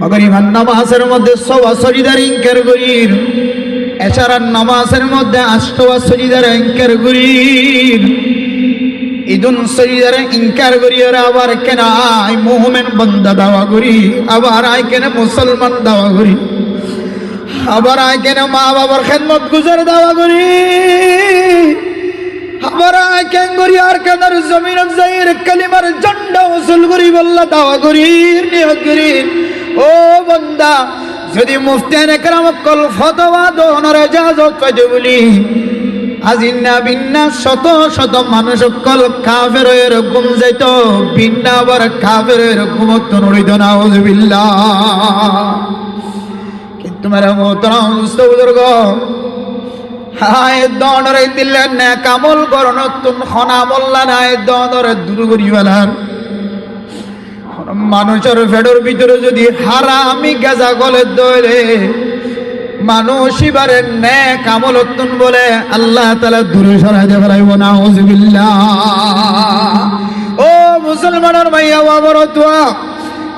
मगरिब नमाजेर मध्य सवा सजदार इनकार करिर एशार नमाजेर मध्य आष्टवा सजदार इनकार करिर इदुन सजदार इनकार करिर आबार केन आय मुमिन बंदा दावा करी आबार आय केन मुसलमान दावा करी আবার আয় কেন মা বাবার খেদমত গুজার দাওয়া করি আবার আয় কেন করি আর কাদার জমিন জাইর কালিমার ঝান্ডা উসুল করি বল্লা দাওয়া করি নিয়ত করি ও বান্দা যদি মুফতিয়ান একরাম কল ফতোয়া দোনর ইজাজত পাইতে বলি আজিন্না বিন্না শত শত মানুষ কল কাফের এরকম যাইতো বিন্না আবার কাফের এরকম তো নড়িত না আউযুবিল্লাহ तुम्हारा मोहतरम दोस्तों बुजुर्ग हाय दौड़े दिले ने कामल करनो तुम खना मोल्ला ना दौड़े दूर करिवालार মানুষের ফেডর ভিতরে যদি হারামি গাজা গলে দইলে মানুষ ইবারে নে কামল তুন বলে আল্লাহ তাআলা দূরে সরাই দে ফেলাইব না আউযুবিল্লাহ ও মুসলমানের মাইয়া বাবরতুয়া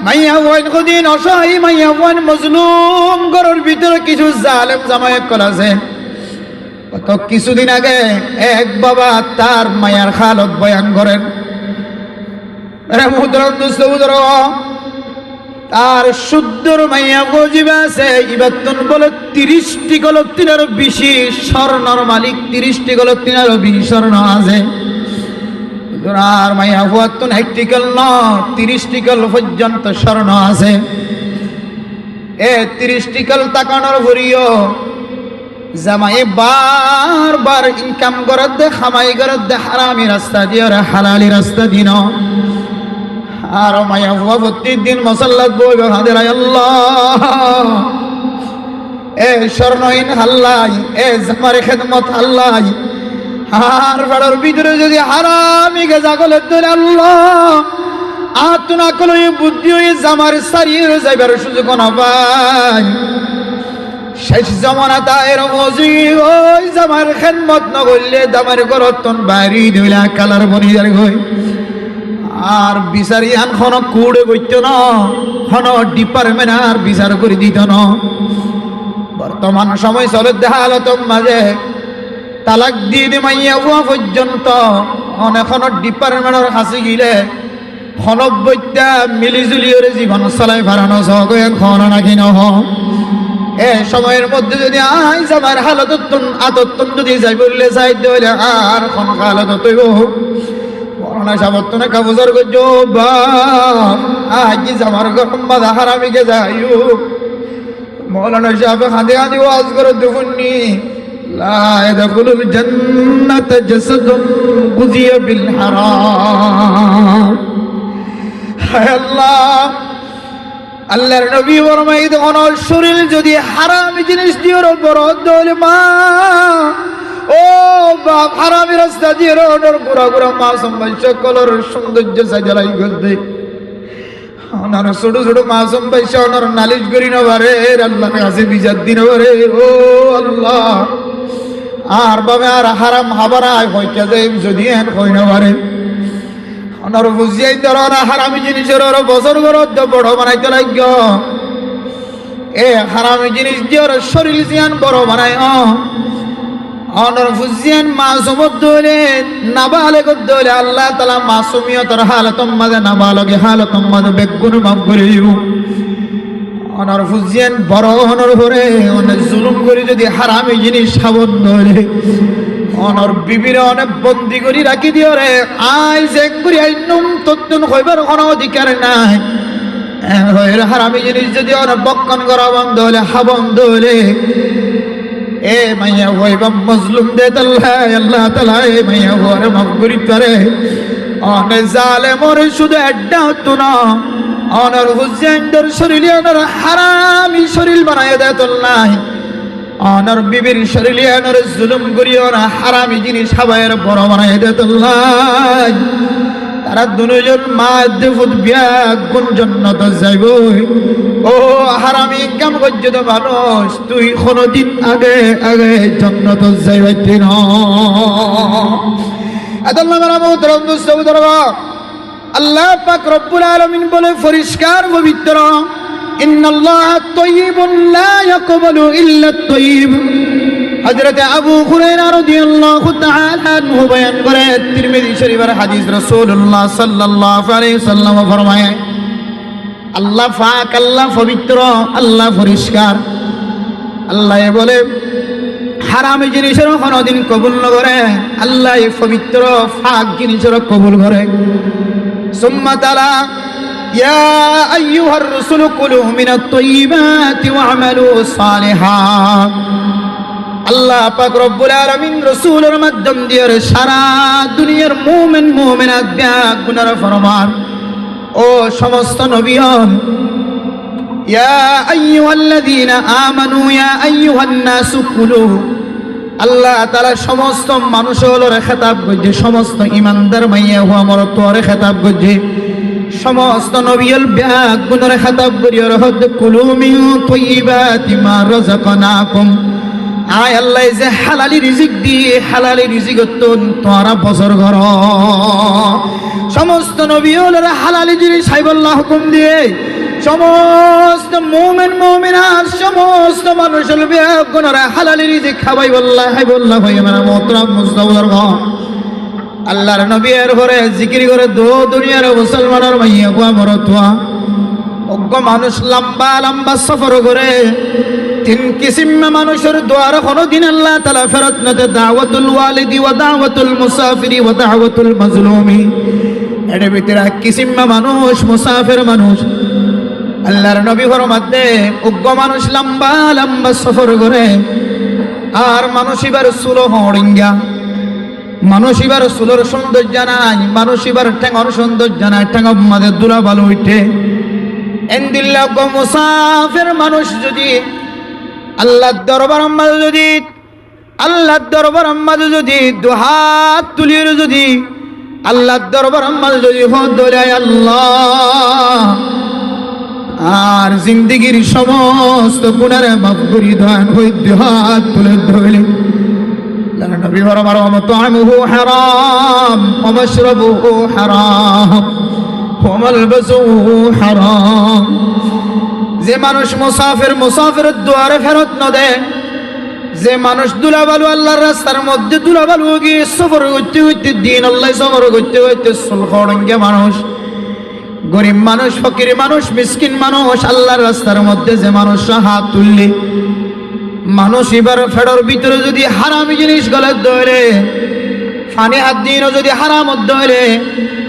মাইয়া ওয়ান কদিন অসহায় মাইয়া ওয়ান মজলুম গরর ভিতরে কিছু জালেম জামাই কল আছে কত কিছুদিন আগে এক বাবা তার মায়ার হালত বয়ান করেন আরে মুহতারাম দোস্ত বুজুর্গ তার শুদ্ধর মাইয়া গজিবা আছে ইবাতুন বলে 30টি গলত তিনার বেশি স্বর্ণর মালিক 30টি গলত তিনার বেশি স্বর্ণ আছে আর মাইয়া হুয়াতুন হেক্টিক্যাল ন 30টি কল পর্যন্ত স্বর্ণ আছে এ 30টি কল তাকানোর ভরিও জামাই বারবার ইনকাম করত দে খামাই করত দে হারামি রাস্তা দিয়ে আর হালালি রাস্তা দিন আর মাইয়া হুয়া প্রতিদিন মুসাল্লাত বইবে হাজির আল্লাহ এ স্বর্ণহীন আল্লাহ এ জামার খেদমত আল্লাহ আর বড়র ভিতরে যদি হারামি গাজা গলে ধরে আল্লাহ আতুনা কলই বুদ্ধি হয়ে জামার সারিয়ে যাইবার সুযোগ না পাই শেষ জামানা তায়ের মজি ওই জামার খেদমত না করলে জামার গরতন বাড়ি দিলা কালার বনিয়ার গই আর বিচারি আন খন কুড়ে গইতো না খন ডিপার্টমেন্ট আর বিচার করে দিত না বর্তমান সময় চলে দেখালত মাঝে তালাক দিয়ে দি মাইয়া হওয়া পর্যন্ত অনেকখন ডিপার্টমেন্টের কাছে গিলে খনব্বইটা মিলিজুলিয়রে জীবন চলাই ফারানো এখন নাকি নহ এ সময়ের মধ্যে যদি আইজ আমার হালতন আতত্তন যদি যাই বললে যাই দিলে আর খন হালত তৈব করোনা সাবত্তনে কাবুজার গজ্জো বা আজ আমার গরম বাধা হারামিকে যাইও মৌলানা সাহেব হাঁদে হাঁদে ওয়াজ করে দেখুননি لا يدخل الجنة جسد غذي بالحرام হায় আল্লাহ আল্লাহর নবী ফরমাই দেখুন শরীর যদি হারামি জিনিস দিয়ে বরদ দলে মা ও বাপ হারামি রাস্তা দিয়ে রোডর গুড়া গুড়া মাসুম বাচ্চা কলর সৌন্দর্য সাজালাই গদে ওনার ছোট ছোট মাসুম বাচ্চা ওনার নালিশ করি না পারে আল্লাহর কাছে বিচার দিন পারে ও আল্লাহ আর বাবে আর হারাম হাবারায় হইকে যাই যদি এন হই না পারে ওনার বুঝিয়াই ধরা হারামি জিনিসের ওর বছর গরত বড় বানাইতে লাগ এ হারামি জিনিস দিয়ে ওর শরীর জিয়ান বড় বানায় ওনার বুঝিয়ান মাসুমত দলে নাবালেগ দলে আল্লাহ তাআলা মাসুমিয়তর হালাতম মাঝে নাবালগে হালাতম মাঝে বেগুন মাফ করে দিব ওনার ফুজিয়ান বড় হনর ভরে অনেক জুলুম করে যদি হারামি জিনিস সাবন ধরে অনর বিবির অনেক বন্দি করে রাখি দিও রে আই যে করি আইনুম তত্তুন হইবার কোনো অধিকার নাই হারামি জিনিস যদি অনেক বক্ষণ করা বন্ধ হলে হা বন্ধ হলে এ মাইয়া হইবা মজলুম দে আল্লাহ তাআলা এ মাইয়া ওরে মাফ করি করে অনে জালেমর শুধু এড্ডা হতো না অনর হুজেন্ডর শরীরে অনর হারামি শরীর বানায় দেয় আল্লাহ অনর বিবির শরীরে অনর জুলুম করি ওরা হারামি জিনিস হাবায়ের বড় বানায় দেয় আল্লাহ তারা দুজন মা দেফুত বিয়া কোন জান্নাতে যাইব ও হারামি কাম গজ্জত মানুষ তুই কোনদিন আগে আগে জান্নাতে যাইবি না আল্লাহ মারা মুহতারাম দোস্তরা আল্লাহ পাক রব্বুল আলামিন বলে পরিষ্কার পবিত্র ইন্নাল্লাহা তাইয়্যিবুন লা ইয়াকবালু ইল্লা আত-তাইয়্যিব হযরত আবু হুরায়রা রাদিয়াল্লাহু তাআলা আনহু বয়ান করে তিরমিজি শরীফের হাদিস রাসূলুল্লাহ সাল্লাল্লাহু আলাইহি ওয়াসাল্লাম ফরমায় আল্লাহ পাক আল্লাহ পবিত্র আল্লাহ পরিষ্কার আল্লাহ বলে হারাম জিনিসের কোনদিন কবুল না করে আল্লাহ পবিত্র পাক জিনিসের কবুল করে সুম্মা তাআলা ইয়া আইয়ুহার রাসূল কুলু মিনাত তাইয়্যিবাতি ওয়া'মালু সালিহান আল্লাহ পাক রব্বুল আলামিন রাসূলের মাধ্যম দিয়ে সারা দুনিয়ার মুমিন মুমিনাত গুনার ফরমান ও সমস্ত নবীগণ ইয়া আইয়ুহাল্লাযীনা আমানু ইয়া আইয়ুহান নাসু কুলু আল্লাহ তাআলা সমস্ত মানুষের খেতাব করছে সমস্ত ঈমানদার মাইয়া হওয়া মরতরে খেতাব করছে সমস্ত নবীর গুনার খেতাব করিয়া রহদ কুলু মিন তাইয়্যিবাতি মা রাযাকনাকুম আয় আল্লাহ যে হালালি রিজিক দিয়ে হালালি রিজিক তোরা বছর ঘর সমস্ত নবীর হালালি জিনিস সাইবুল্লাহ হুকুম দিয়ে সমস্ত মুমিন মুমিনাত সমস্ত মানুষের গুনারা হালালি রিজিক খাবাই বল্লাহ হাইবুল্লাহ ভাই আমার মুহতারাম মুস্তাফার ঘর আল্লাহর নবীর ঘরে জিকির করে দুনিয়ার মুসলমানের মাইয়া কোয়া মরতুয়া অজ্ঞ মানুষ লম্বা লম্বা সফর করে তিন কিসিম মানুষের দোয়ার কোনদিন আল্লাহ তাআলা ফেরত নতে দাওয়াতুল ওয়ালিদি ওয়া দাওয়াতুল মুসাফিরি ওয়া দাওয়াতুল মাজলুমি এর ভিতরে এক কিসিম মানুষ মুসাফির মানুষ আল্লাহর নবী ফরমাতে অজ্ঞ মানুষ লম্বা লম্বা সফর করে আর মানুষ এবার সুলো হড়িঙ্গা মানুষ এবার সুলোর সৌন্দর্য নাই মানুষ এবার ঠ্যাঙর সৌন্দর্য নাই ঠ্যাঙর মাঝে দুলা ভালো উঠে এন্দিল্লা মুসাফির মানুষ যদি আল্লাহর দরবার আম্মাদ যদি দুহাত তুলিয়ে যদি আল্লাহর দরবার আম্মাদ যদি হদ ধরে আল্লাহ আর জিন্দেগীর সমস্ত গুনাহ মাফ করে দেন ওই দুহাত তুলে ধরলে নবী ফরমার মাতআমুহু হারাম ওয়া মাশরাবুহু হারাম ওয়া মালবাসুহু হারাম যে মানুষ মুসাফিরের দুয়ারে ফেরত না দেয় যে মানুষ দুলাবালু আল্লাহর রাস্তার মধ্যে দুলাবালু গিয়ে সফর করতে করতে দিন আল্লাহ সফর করতে করতে সুলখড়ঙ্গে মানুষ গরিব মানুষ ফকির মানুষ মিসকিন মানুষ আল্লাহর রাস্তার মধ্যে যে মানুষ হাত তুললে মানুষ এবার ফেডর ভিতরে যদি হারামি জিনিস গলার ধরে ফানি হাত দিনও যদি হারামত ধরে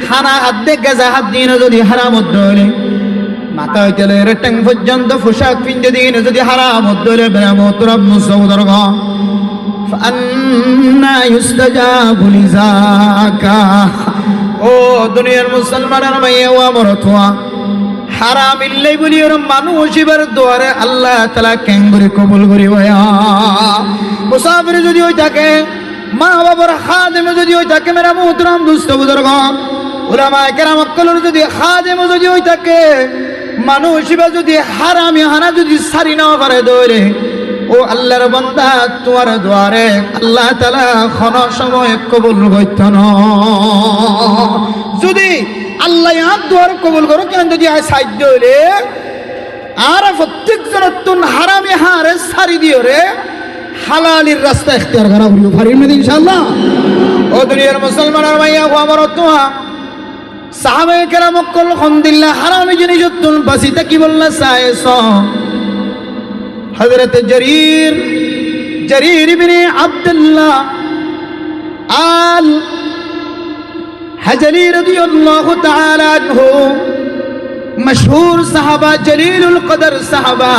খানা হাত দিয়ে গেজা হাত দিনও যদি হারামত ধরে মাথা হইতে লইরে ট্যাং পর্যন্ত পোশাক পিনতে দিন যদি হারামত ধরে বেরামতরাব মুসৌদর ফান্না ইউস্তাজাবু লিযাকা ও দুনিয়ার মুসলমানের মাইয়া ওয়া মরতুয়া হারাম ইল্লাই বলি ওর মানুষ এবার দুয়ারে আল্লাহ তাআলা কেঙ্গুরি কবুল করি ওয়া মুসাফির যদি হই থাকে মা বাবার খাদেমে যদি হই থাকে মেরা মুহতারাম দোস্ত বুজুর্গ উলামায়ে কেরাম কলর যদি খাদেমে যদি হই থাকে মানুষ এবার যদি হারামি হানা যদি সারি না পারে দৌড়ে ও আল্লাহর বান্দা তোমার দুয়ারে আল্লাহ তাআলা কোন সময় কবুল করত না যদি আল্লাহ আর দুয়ার কবুল করো কেন যদি আয় সাহায্য হইলে আর প্রত্যেকজন তুন হারামি হারে সারি দিও রে হালালির রাস্তা ইখতিয়ার করা হইল পারিম না ইনশাআল্লাহ ও দুনিয়ার মুসলমানের মাইয়া ও আমার তোয়া সাহাবায়ে কেরাম কল আলহামদুলিল্লাহ হারামি জিনিস তুন বাসিতা কি বললা সায়েস হযরত জরীর ইবনে আব্দুল্লাহ আল হাজলি রাদিয়াল্লাহু তাআলা আনহু মশহুর সাহাবা জলিলুল কদর সাহাবা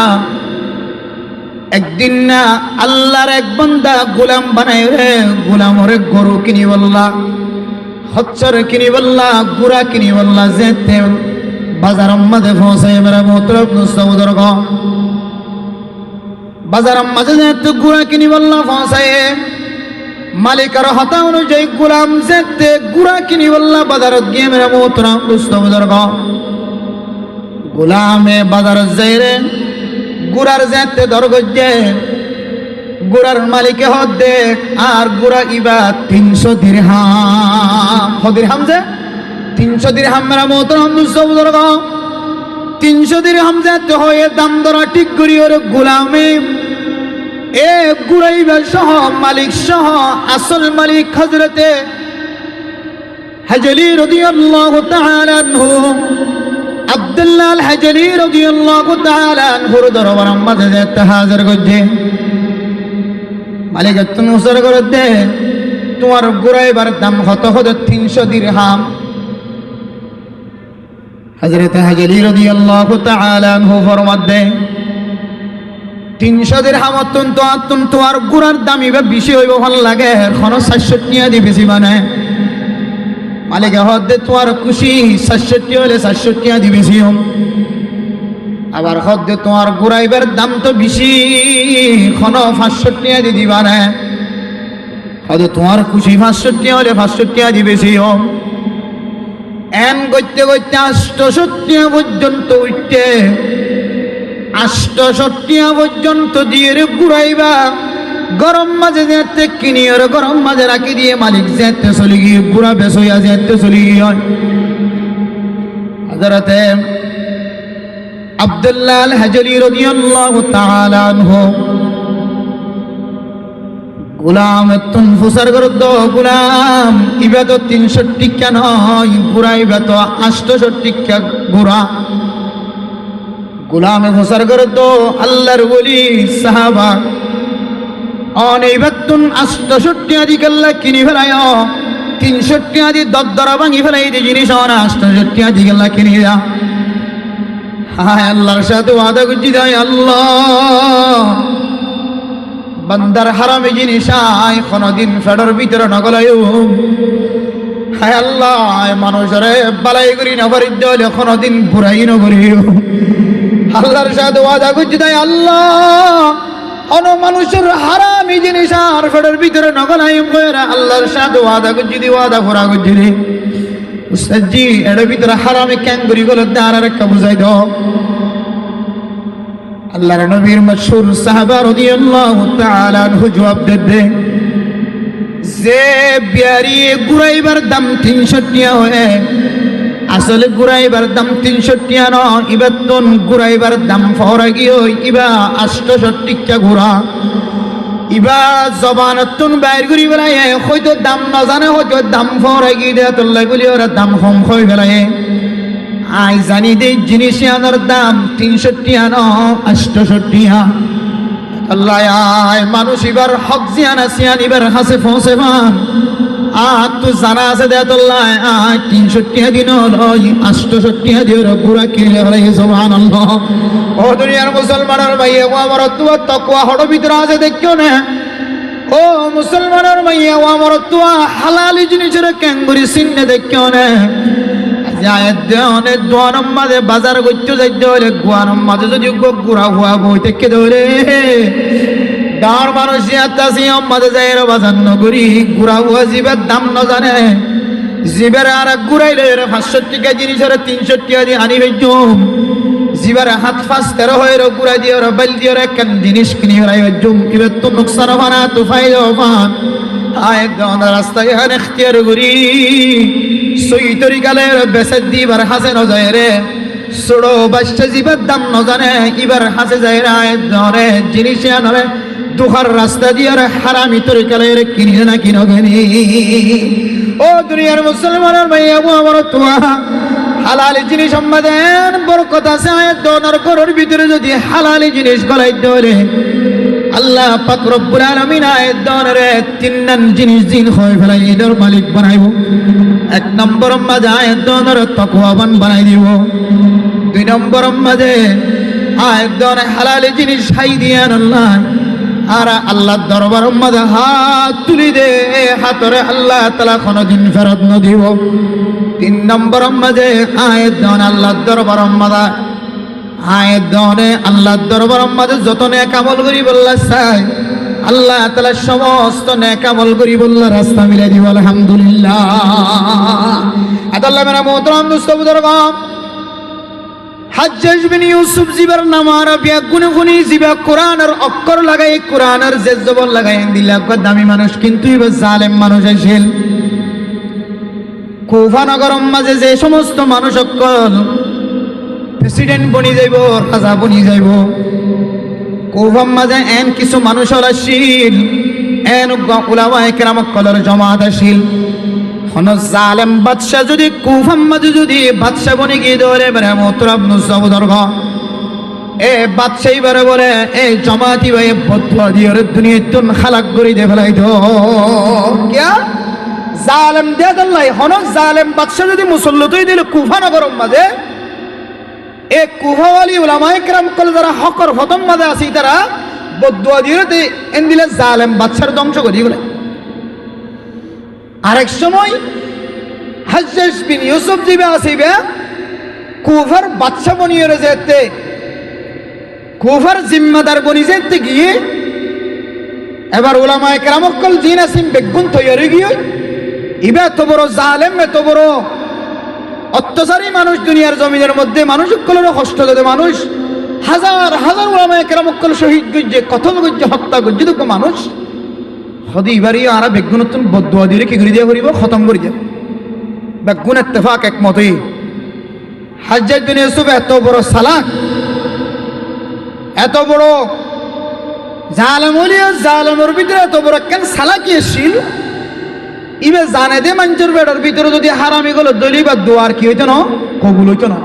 একদিন না আল্লাহর এক বান্দা গোলাম বানায় রে, গোলাম ওরে গরু কিনি বললা, হচ্ছর কিনি বললা, গুড়া কিনি বললা, যেতে বাজার মাঝে পৌঁছায় মেরা মোতরফ নুস্তবদর গ বাজার মাঝে যেতে গুড়া কিনি বললা পৌঁছায় মালিকার হতা অনুযায়ী গোলাম যেতে গুড়া কিনি বললা বাজারত গিয়ে মেরা মোতরফ নুস্তবদর গ গোলামে বাজারত যাই রে, গুড়ার যেতে দরগজে গুড়ার মালিকে হদ দে আর গুড়া ইবা 300 দিরহাম, দিরহাম যে 300 দিরহাম মেরা মোহতরম বুজুর্গ, 300 দিরহাম যেতে হয়ে দাম দরা ঠিক করি ওর গোলামে এ গুড়াইবা সহ মালিক সহ আসল মালিক হযরতে হাজলী রাদিয়াল্লাহু তাআলা আনহু আব্দুল্লাহ আল হাজলী রাদিয়াল্লাহু তাআলা আনহুর দরবার মাঝে যেতে হাজির করছে। মালিক তুমি উসর করে দে, তোমার গুড়াইবার দাম কত? হতো 300 দিরহাম। হযরত হাজলী রাদিয়াল্লাহু তাআলা আনহু ফরমাত দে 300 দিরহাম অত্যন্ত তোমার গুড়ার দাম এবা বেশি হইব ভাল লাগে, এখন 400 টাকা দি বেশি মানে মালিক হদে তোমার খুশি 400 হলে 400 টাকা দি বেশি হম, আবার হদে তোমার গুড়াইবার দাম তো বেশি, এখন 500 টাকা দি দিবা না, হদে তোমার খুশি 500 টাকা হলে 500 টাকা দি বেশি হম। এন করতে করতে 800 টাকা পর্যন্ত উঠতে 800 টাকা পর্যন্ত দিয়ে গুড়াইবা গরম মাঝে যেতে কিনি ওর গরম মাঝে রাখি দিয়ে মালিক যেতে চলে গিয়ে গুড়া বেশ হইয়া যেতে চলে গিয়ে হযরতে আব্দুল্লাহ আল হাজলী রাদিয়াল্লাহু তাআলা আনহু গোলাম তুম ফুসার করদ, গোলাম ইবা তো 300 টাকা নয়, গুড়া ইবা তো 800 টাকা গুড়া। গোলামে ফুসার করদ আল্লাহর ওলি সাহাবা অনেবাতুন 800 টাকা দি গল্লা কিনি ফেলায়, 300 টাকা দি দরদরা ভাঙি ফেলাই দি জিনিস 800 টাকা দি গল্লা কিনি যা। হায় আল্লাহর সাথে ওয়াদা করছি যাই আল্লাহ বান্দার হারামে জিনিস আয় কোনদিন ফেডার ভিতরে নগলায়ও। হায় আল্লাহ মানুষের বালাই করি নগরিত হলে কোনদিন বুড়াই নগরিও। আল্লাহর সাথে ওয়াদা করছি তাই আল্লাহ অন মানুষের হারামি জিনিস আর ফেডার ভিতরে নগলাই কইরা আল্লাহর সাথে ওয়াদা করছি দি ওয়াদা করা করছি রে উস্তাদ জি এর ভিতরে হারামি ক্যাঙ্গুরি গুলো দাঁড় আর একটা বুঝাই দাও। আল্লাহর নবীর মাশহুর সাহাবা রাদিয়াল্লাহু তাআলা আনহু জবাব দেবে যে বিয়ারি গুড়াইবার দাম 300 টাকা হয়, আসলে গুড়াইবার দাম 300 টাকা নয়, ইবাতুন গুড়াইবার দাম ফরা গিয়ে ইবা 800 টাকা গুড়া। ইবা জবানতুন বাইর করি বেলায় হয়তো দাম না জানে, হয়তো দাম ফরা গিয়ে দেয়া তোল্লাই বলি ওরা দাম কম হয়ে বেলায় আই জানি দে জিনিস আনার দাম 300 টাকা নয় 800 টাকা। আল্লাহ আয় মানুষ এবার হক জিয়ানা সিয়ান এবার হাসে ফসে মান তো জানা আছে দে তোল্লাই আয় 300 টাকা দিন 800 টাকা দিয়ে পুরা কিনে হলে সুবহানাল্লাহ। ও দুনিয়ার মুসলমানের ভাইয়া ও আমার তাকওয়া হড় ভিতরে আছে দেখিও না। ও মুসলমানের ভাইয়া ও আমার হালালি জিনিসের ক্যাঙ্গুরি সিন্নে দেখিও না। অনেক দোয়ার মাঝে বাজার করতে যাইতে হলে গোয়ার মাঝে যদি গুড়া হুয়া বই থেকে ধরে গাঁর মানুষ মাঝে যাই বাজার নগরী গুড়া হুয়া জীবের দাম ন জানে, জীবের আর গুড়াইলে 500 টাকা জিনিসের 300 টাকা দিয়ে আনি হইজুম, জীবের হাত ফাঁস 13 হয়ে গুড়া দিয়ে ওরা বাল দিয়ে ওরা কেন জিনিস কিনি হরাই হইজুম। এবার তো নুকসান ফানা তো ফাইদা ফান আয় রাস্তায় এখানে এখতিয়ার করি সই তরিকালের বেসের দিবার হাসে ন যায় রে, ছোড়ো বাচ্চা জীবের দাম ন জানে এবার হাসে যায় রে জিনিস আনরে দুহার রাস্তা দিয়ে হারামি তরিকালের কিনি না কিনো কিনি। ও দুনিয়ার মুসলমানের ভাইয়া আমার তোমা হালালি জিনিস সম্বাদেন বরকত আছে দোনার ঘরের ভিতরে যদি হালালি জিনিস গলাই ধরে আল্লাহ পাক রব্বুল আলামিন আয়াত দরে 3 জিনিস দিন হয় ফেলাই এদের মালিক বানাইব। 1 নম্বর মাঝে আয়াত দরে তাকওয়াবান বানাই দিব, 2 নম্বর মাঝে আয়দন হালাল জিনিস খাই দিয়ে আল্লাহ আর আল্লাহ দরবার মধ্যে হাত তুলি দে হাতরে আল্লাহ তাআলা কোনদিন ফেরত ন দিব। 3 নম্বর মধ্যে আয়দন আল্লাহ দরবার মধ্যে আয়দনে আল্লাহ দরবার মধ্যে যত নেক আমল করি বললা চাই আল্লাহ তাআলা সমস্ত নেক আমল করি বললা রাস্তা মিলাই দিব আলহামদুলিল্লাহ। আল্লাহ মেরা মোহতরম দোস্ত বুজুর্গ হাজ্জাজ বিন ইউসুফ জিবার নাম আরবিয়া গুনগুনি জিবা কোরআনের অক্ষর লাগাই কোরআনের জেজবল লাগাই দিলা দামি মানুষ কিন্তু ইবা জালেম মানুষ আছিল। কুফা নগরম মাঝে যে সমস্ত মানুষ অকল প্রেসিডেন্ট বনি যাইব রাজা বনি যাইব কুফার মাঝে এন কিছু মানুষ আসিল এন উলামায়ে কেরাম কলর জমাত আসিল। হন জালেম বাদশা যদি কুফার মাঝে যদি বাদশা বনি গিয়ে ধরে বেরে মোহতরম নুসবুদর্গ এ বাদশাই বারে বলে এই জমাতি ভাই বদুয়া দিয়ে দুনিয়া তুন খালাক করি দে ফেলাই দো কিয়া জালেম দে দল্লাই হন জালেম বাদশা যদি মুসল্লতই দিল কুফা নগরম মাঝে এ কুফাওয়ালি উলামায়ে কেরাম কল যারা হকর ফতম মাঝে আছে তারা বদুয়া দিয়ে এন দিলে জালেম বাদশার ধ্বংস করি বলে। আরেক সময় হাজ্জাজ বিন ইউসুফ জিবে আসিবে কুফার বাদশা বনিয়ে যেতে কুফার জিম্মাদার বনি যেতে গিয়ে এবার উলামায়ে কেরাম কল দিন আসিম বেগুন তৈরি গিয়ে ইবে এত বড় জালেম এত বড় অত্যাচারী মানুষ দুনিয়ার জমিনের মধ্যে মানুষ সকলের কষ্ট দেবে মানুষ হাজার হাজার উলামায়ে কেরাম কল শহীদ গজ্জে কতল গজ্জে হত্যা গজ্জে দুঃখ মানুষ হদি এবারই আর বেগুনতুন বদুয়া দিয়ে কি করে দিয়ে করিব খতম করে দিয়ে বেগুন ইত্তেফাক একমতই। হাজ্জাজ বিন ইউসুফ এত বড় সালাক এত বড় জালেম হলিয়া জালেমের ভিতরে এত বড় কেন সালাকি এসেছিল ইবে জানে দে মানুষের বেড়ার ভিতরে যদি হারামি গুলো দলি বা দোয়ার কি হইতো না কবুল হইতো না।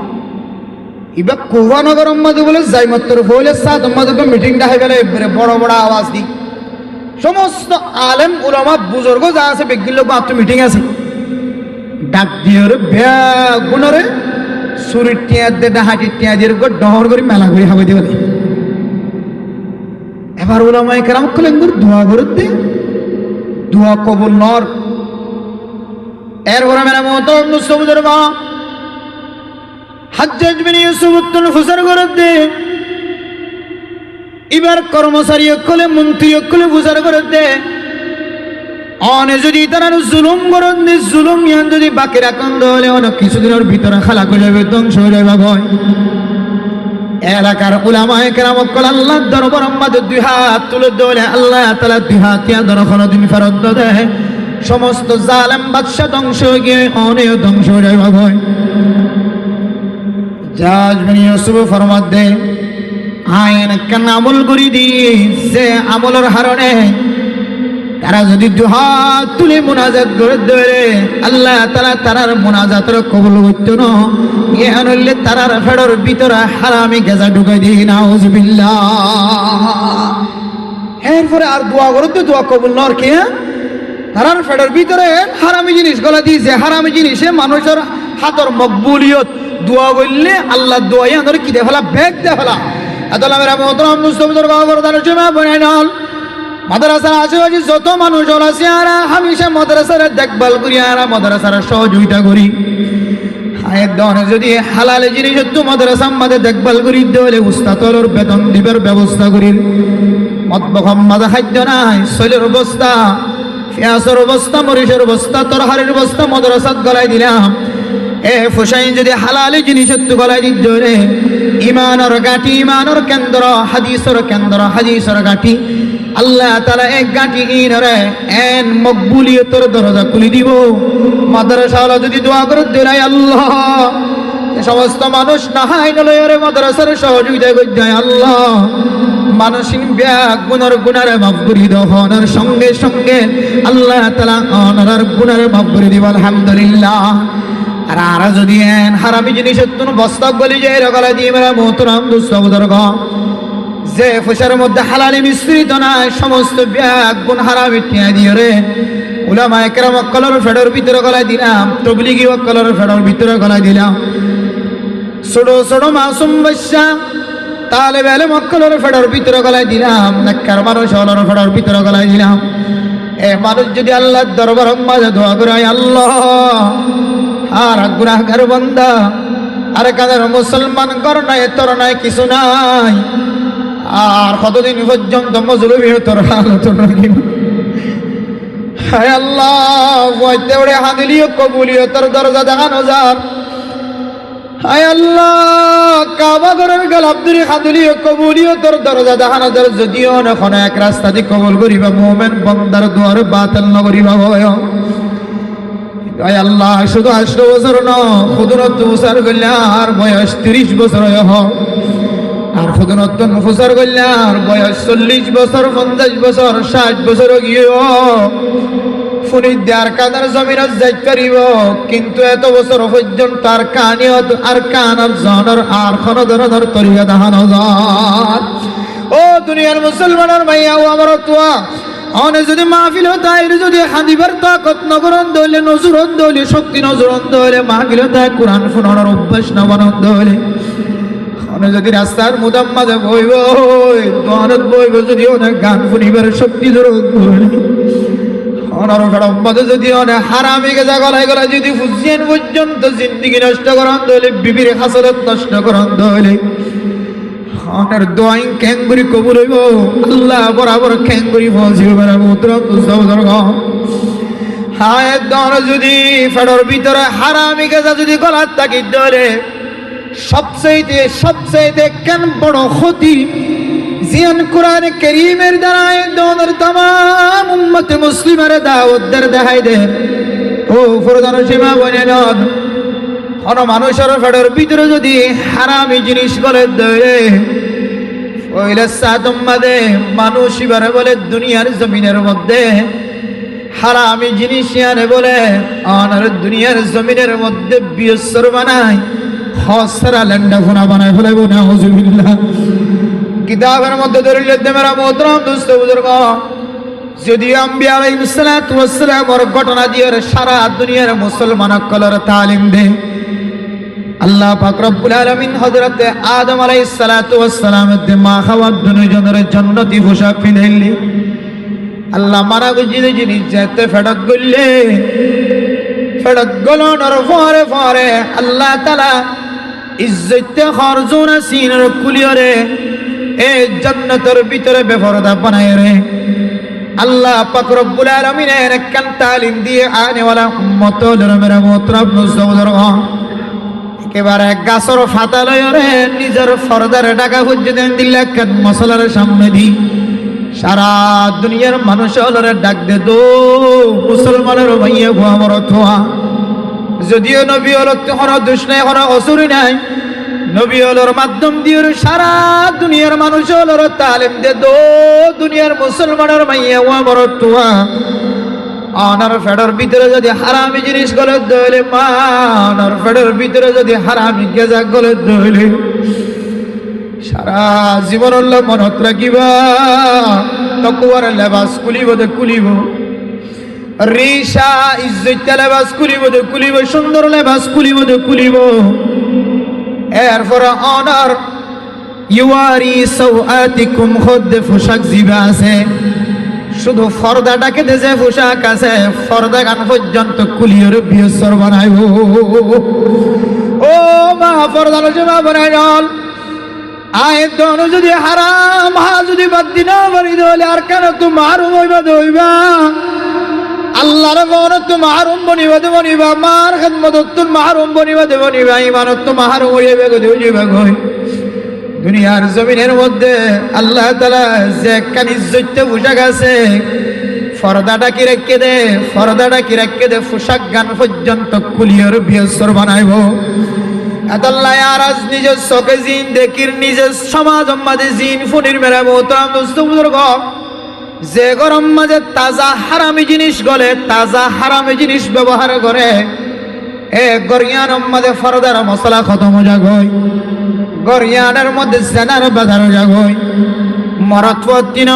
ইবে কুফা নগরম মাঝে বলে যাই মাত্র বলে সাত মাঝে মিটিংটা হয়ে গেলে বড় বড় আওয়াজ দি সমস্ত আলেম উলামা বুজুর্গ যা আছে বেগিন লোক মাত্র মিটিং আছে ডাক দিয়ে বেগুনরে শরীর টিয়া দিয়ে ডাহাটি টিয়া দিয়ে ডহর করে মেলা করে হাবি দিয়ে এবার উলামায়ে কেরাম কলেন দোয়া করতে দোয়া কবুল নর এরপরে মেরা মোহতরম দোস্ত বুজুর্গ হাজ্জাজ বিন ইউসুফ উত্তন ফুসার করতে এবার কর্মচারী অকলে মন্ত্রী অকলে ফুসার করতে অনে যদি তারা জুলুম করতে জুলুম ইয়ান যদি বাকি রাখেন তাহলে অনেক কিছুদিনের ভিতরে খালা করে যাবে ধ্বংস হয়ে যাবে ভয়। এলাকার উলামায়ে কেরাম কল আল্লাহর দরবার মধ্যে দুই হাত তুলে ধরে আল্লাহ তাআলা দুই হাত ইয়া ধরে কোনদিন ফেরত দেয় সমস্ত জালেম বাদশা ধ্বংস হয়ে গিয়ে অনেক ধ্বংস হয়ে যাবে ভয়। হাজ্জাজ বিন ইউসুফ ফরমাত দে আইন কেন আমল করি দি যে আমলের হারণে তারা যদি দুহাত তুলে মুনাজাত করে ধরে আল্লাহ তাআলা তারার মুনাজাতের কবুল করতো না জ্ঞান হইলে তারার ফেডর ভিতরে হারামি গেজা ঢুকাই দিই নাউজুবিল্লাহ। এরপরে আর দোয়া করতে দোয়া কবুল নর কে তারার ফেডর ভিতরে হারামি জিনিস গলা দিয়েছে হারামি জিনিসে মানুষের হাতর মকবুলিয়ত দোয়া করলে আল্লাহ দোয়াই আদর কি দে ফেলা বেগ দে ফেলা। আদাল্লাহ মেরা মোহতরম মুস্তফিদুর বাবরদার জমা বনাইনাল মাদ্রাসার আশেপাশে যত মানুষ আছে আর হামেশা মাদ্রাসার দেখভাল করি আর মাদ্রাসার সহযোগিতা করি হায়ের দনে যদি হালাল জিনিস তো মাদ্রাসা আমাদের দেখভাল করি দেওয়ালে উস্তাদর বেতন দিবার ব্যবস্থা করি মতবখম মাদা খাদ্য নাই শৈলের অবস্থা পেঁয়াজের অবস্থা মরিচের অবস্থা তরহারির অবস্থা মাদ্রাসাত গলাই দিলাম এ ফুসাইন যদি হালালি জিনিস তো গলাই দিত রে ইমানের গাঁটি ইমানের কেন্দ্র হাদিসের গাঁটি আল্লাহ তাআলা এক গাঁটি ইনরে এন মকবুলিয়তের দরজা খুলে দিব। মাদ্রাসা যদি দোয়া করে দেয় আল্লাহ সমস্ত মানুষ নাহাই নলয়রে মাদ্রাসার সহযোগিতা করতে আল্লাহ মানসিক ব্যাগ গুনারে মাফ করে দহনের সঙ্গে সঙ্গে আল্লাহ তাআলা অনার গুনারে মাফ করে দিব আলহামদুলিল্লাহ। আর আর যদি এন হারামি জিনিস তুমি বস্তা বলি যে রগলা দিয়ে মেরা মোহতরম দোস্ত বুজুর্গ যে ফুসার মধ্যে হালালি মিশ্রিত নাই সমস্ত ব্যাগ গুণ হারামি টিয়া দিয়ে রে উলামায়ে কেরাম কলর ফেডর ভিতরে গলায় দিলাম তবলিগি কলর ফেডর ভিতরে গলায় দিলাম ছোট ছোট মাসুম বাচ্চা তালেব এলেম মক্কলের ফেডার ভিতরে গলায় দিলাম, নেককার মানুষ হলোর ফেডার ভিতরে গলায় দিলাম। এ মানুষ যদি আল্লাহর দরবার মাঝে দোয়া করে, আল্লাহ আর গুনাহগার বান্দা, আর কাদের মুসলমান ঘর নাই, তোর নাই কিছু নাই, আর কতদিন পর্যন্ত মজলুমি তোর হালত রাখিব। হায় আল্লাহ, ওইতে ওরে হাদিলিও কবুলিও তোর দরজা দেখানো যার। হায় আল্লাহ, কাবা ঘরের গালাবদুরি হাদিলিও কবুলিও তোর দরজা দেখানো যার। যদিও এখন এক রাস্তা দিয়ে কবুল করিবা, মুমিন বান্দার দুয়ার বাতিল ন করিবা ভয়। হায় আল্লাহ, শুধু 18 বছর ন, খুদরত উসার গল্লা আর বয়স 30 বছর হয়, আর খুদরত নফুসার গল্লা আর বয়স 40 বছর, 50 বছর, 60 বছর গিয়েও ফুনিদ দেয়ার কাদার জমিনত যাইত পারিব, কিন্তু এত বছর পর্যন্ত আর কানিয়ত আর কানার জনের আর কোনো ধরনের তরিকা দেখানো যায়। ও দুনিয়ার মুসলমানের ভাইয়া, ও আমার তোয়া অনে যদি মাহফিল তাই যদি হাদিবার তাকত নগরন দইলে নজরন দইলে শক্তি নজরন দইলে মাহফিল তাই কোরআন শোনানোর অভ্যাস নবরন দইলে অনে যদি রাস্তার মুদাম মাঝে বইব দোয়ানত বইব, যদি অনেক গান শুনিবার শক্তি ধরন দইলে অনার ফেরম মাঝে যদি অনেক হারামি গেজা গলায় গলায় যদি ফুসিয়ান পর্যন্ত জিন্দিগি নষ্ট করান দইলে, বিবির হাসরত নষ্ট করান দইলে অনার দোয়াইন ক্যাঙ্গুরি কবুল হইব। আল্লাহ বরাবর ক্যাঙ্গুরি পৌঁছিব হায় দন। যদি ফেডর ভিতরে হারামি গেজা যদি গলার তাকি ধরে, সবচেয়ে কেন বড় ক্ষতি জিয়ান কোরআন কারীমের দ্বারা দনের तमाम উম্মতে মুসলিমের দাওয়াতদের দেখাই দে। ও ফরদান সীমা বনে নন, কোন মানুষের ফেডর ভিতরে যদি হারামি জিনিস গলে ধরে, ওইলে সাদম্মাদে মানুষ এবারে বলে দুনিয়ার জমিনের মধ্যে হারামি জিনিস আনে বলে অনার দুনিয়ার জমিনের মধ্যে বিয়সর বানায়, হসরা ল্যান্ডা ফোনা বানায় ফেলে বলে নাউজুবিল্লাহ। কিতাবের মধ্যে দলিল দে মেরা মোহতরম দোস্ত বুজুর্গ, যদি আম্বিয়া আলাইহিস সালাতু ওয়াস সালামের ঘটনা দিয়ে সারা দুনিয়ার মুসলমান সকলের তালিম দে। আল্লাহ পাক রব্বুল আলামিন হযরতে আদম আলাইহিস সালাতু ওয়াস সালামের দে মা খাওয়ার দুনিয়ার জান্নাতি পোশাক পিনাইলি। আল্লাহ মারা গজিনে জিনিস যেতে ফেরত গললে, ফেরত গলনের পরে পরে আল্লাহ তাআলা ইজ্জতে খরজুনা সিনের কুলিয়রে এ জান্নাতের ভিতরে বেপরদা বানায় রে। আল্লাহ পাক রব্বুল আলামিনের কান তালিম দিয়ে আনে ওয়ালা উম্মতর মেরা মোহতরম নজর একেবারে গাছর ফাতা লয়রে নিজের ফরদার টাকা পর্যন্ত দিল্লা কান মশলার সামনে দি সারা দুনিয়ার মানুষ হলরে ডাক দে দো মুসলমানের ভাইয়া গো আমার থোয়া। যদিও নবী হল কোনো দোষ নাই, কোনো অসুরি নাই, নবী হলোর মাধ্যম দিয়ে সারা দুনিয়ার মানুষ হলর তালিম দে দো দুনিয়ার মুসলমানের ভাইয়া গো আমার থোয়া। অনার ফেডার ভিতরে যদি হারামি জিনিস গলে দইলে, মা অনার ফেডার ভিতরে যদি হারামি গেজা গলে দইলে, সারা জীবন মনত রাখিবা তকুয়ার লেবাস কুলিব দে কুলিব, রিসা ইজ্জত লেবাস কুলিব দে কুলিব, সুন্দর লেবাস কুলিব দে কুলিব। এরপর অনার ইউয়ারি সাওআতিকুম খুদ পোশাক জিবা আছে, শুধু ফর্দাটাকে দে যে পোশাক আছে ফর্দা গান পর্যন্ত কুলিয়র বিয়সর বানাইব। ও মা ফর্দার জমা বানাই নল আয় দন যদি হারাম হা যদি বাদ দিনা বাড়ি দলে আর কেন তোমার হইবা দইবা আল্লাহর বন তোমার বনিবা দে বনিবা, মার খেদমত তোমার বনিবা দে বনিবা, ইমানত তোমার হইবে গো দেইবা গই। দুনিয়ার জমিনের মধ্যে আল্লাহ তাআলা যে কান ইজ্জতে পোশাক আছে ফরদাটা কি রেখে দে, ফরদাটা কি রেখে দে পোশাক গান পর্যন্ত কুলিয়র বিয়সর বানাইব। আল্লাহ আর আজ নিজের চোখে জিন দেখির নিজের সমাজ মাঝে জিন ফুনির মেরা মোহতরম দোস্ত বুজুর্গ, যে গরম মাঝে তাজা হারামি জিনিস গলে, তাজা হারামি জিনিস ব্যবহার করে, এ গরিয়ান মাঝে ফরদার মশলা খতম জাগই, গরিয়ানের মধ্যে সেনার বাজার জাগই, মরদ ফুয়াত্তিন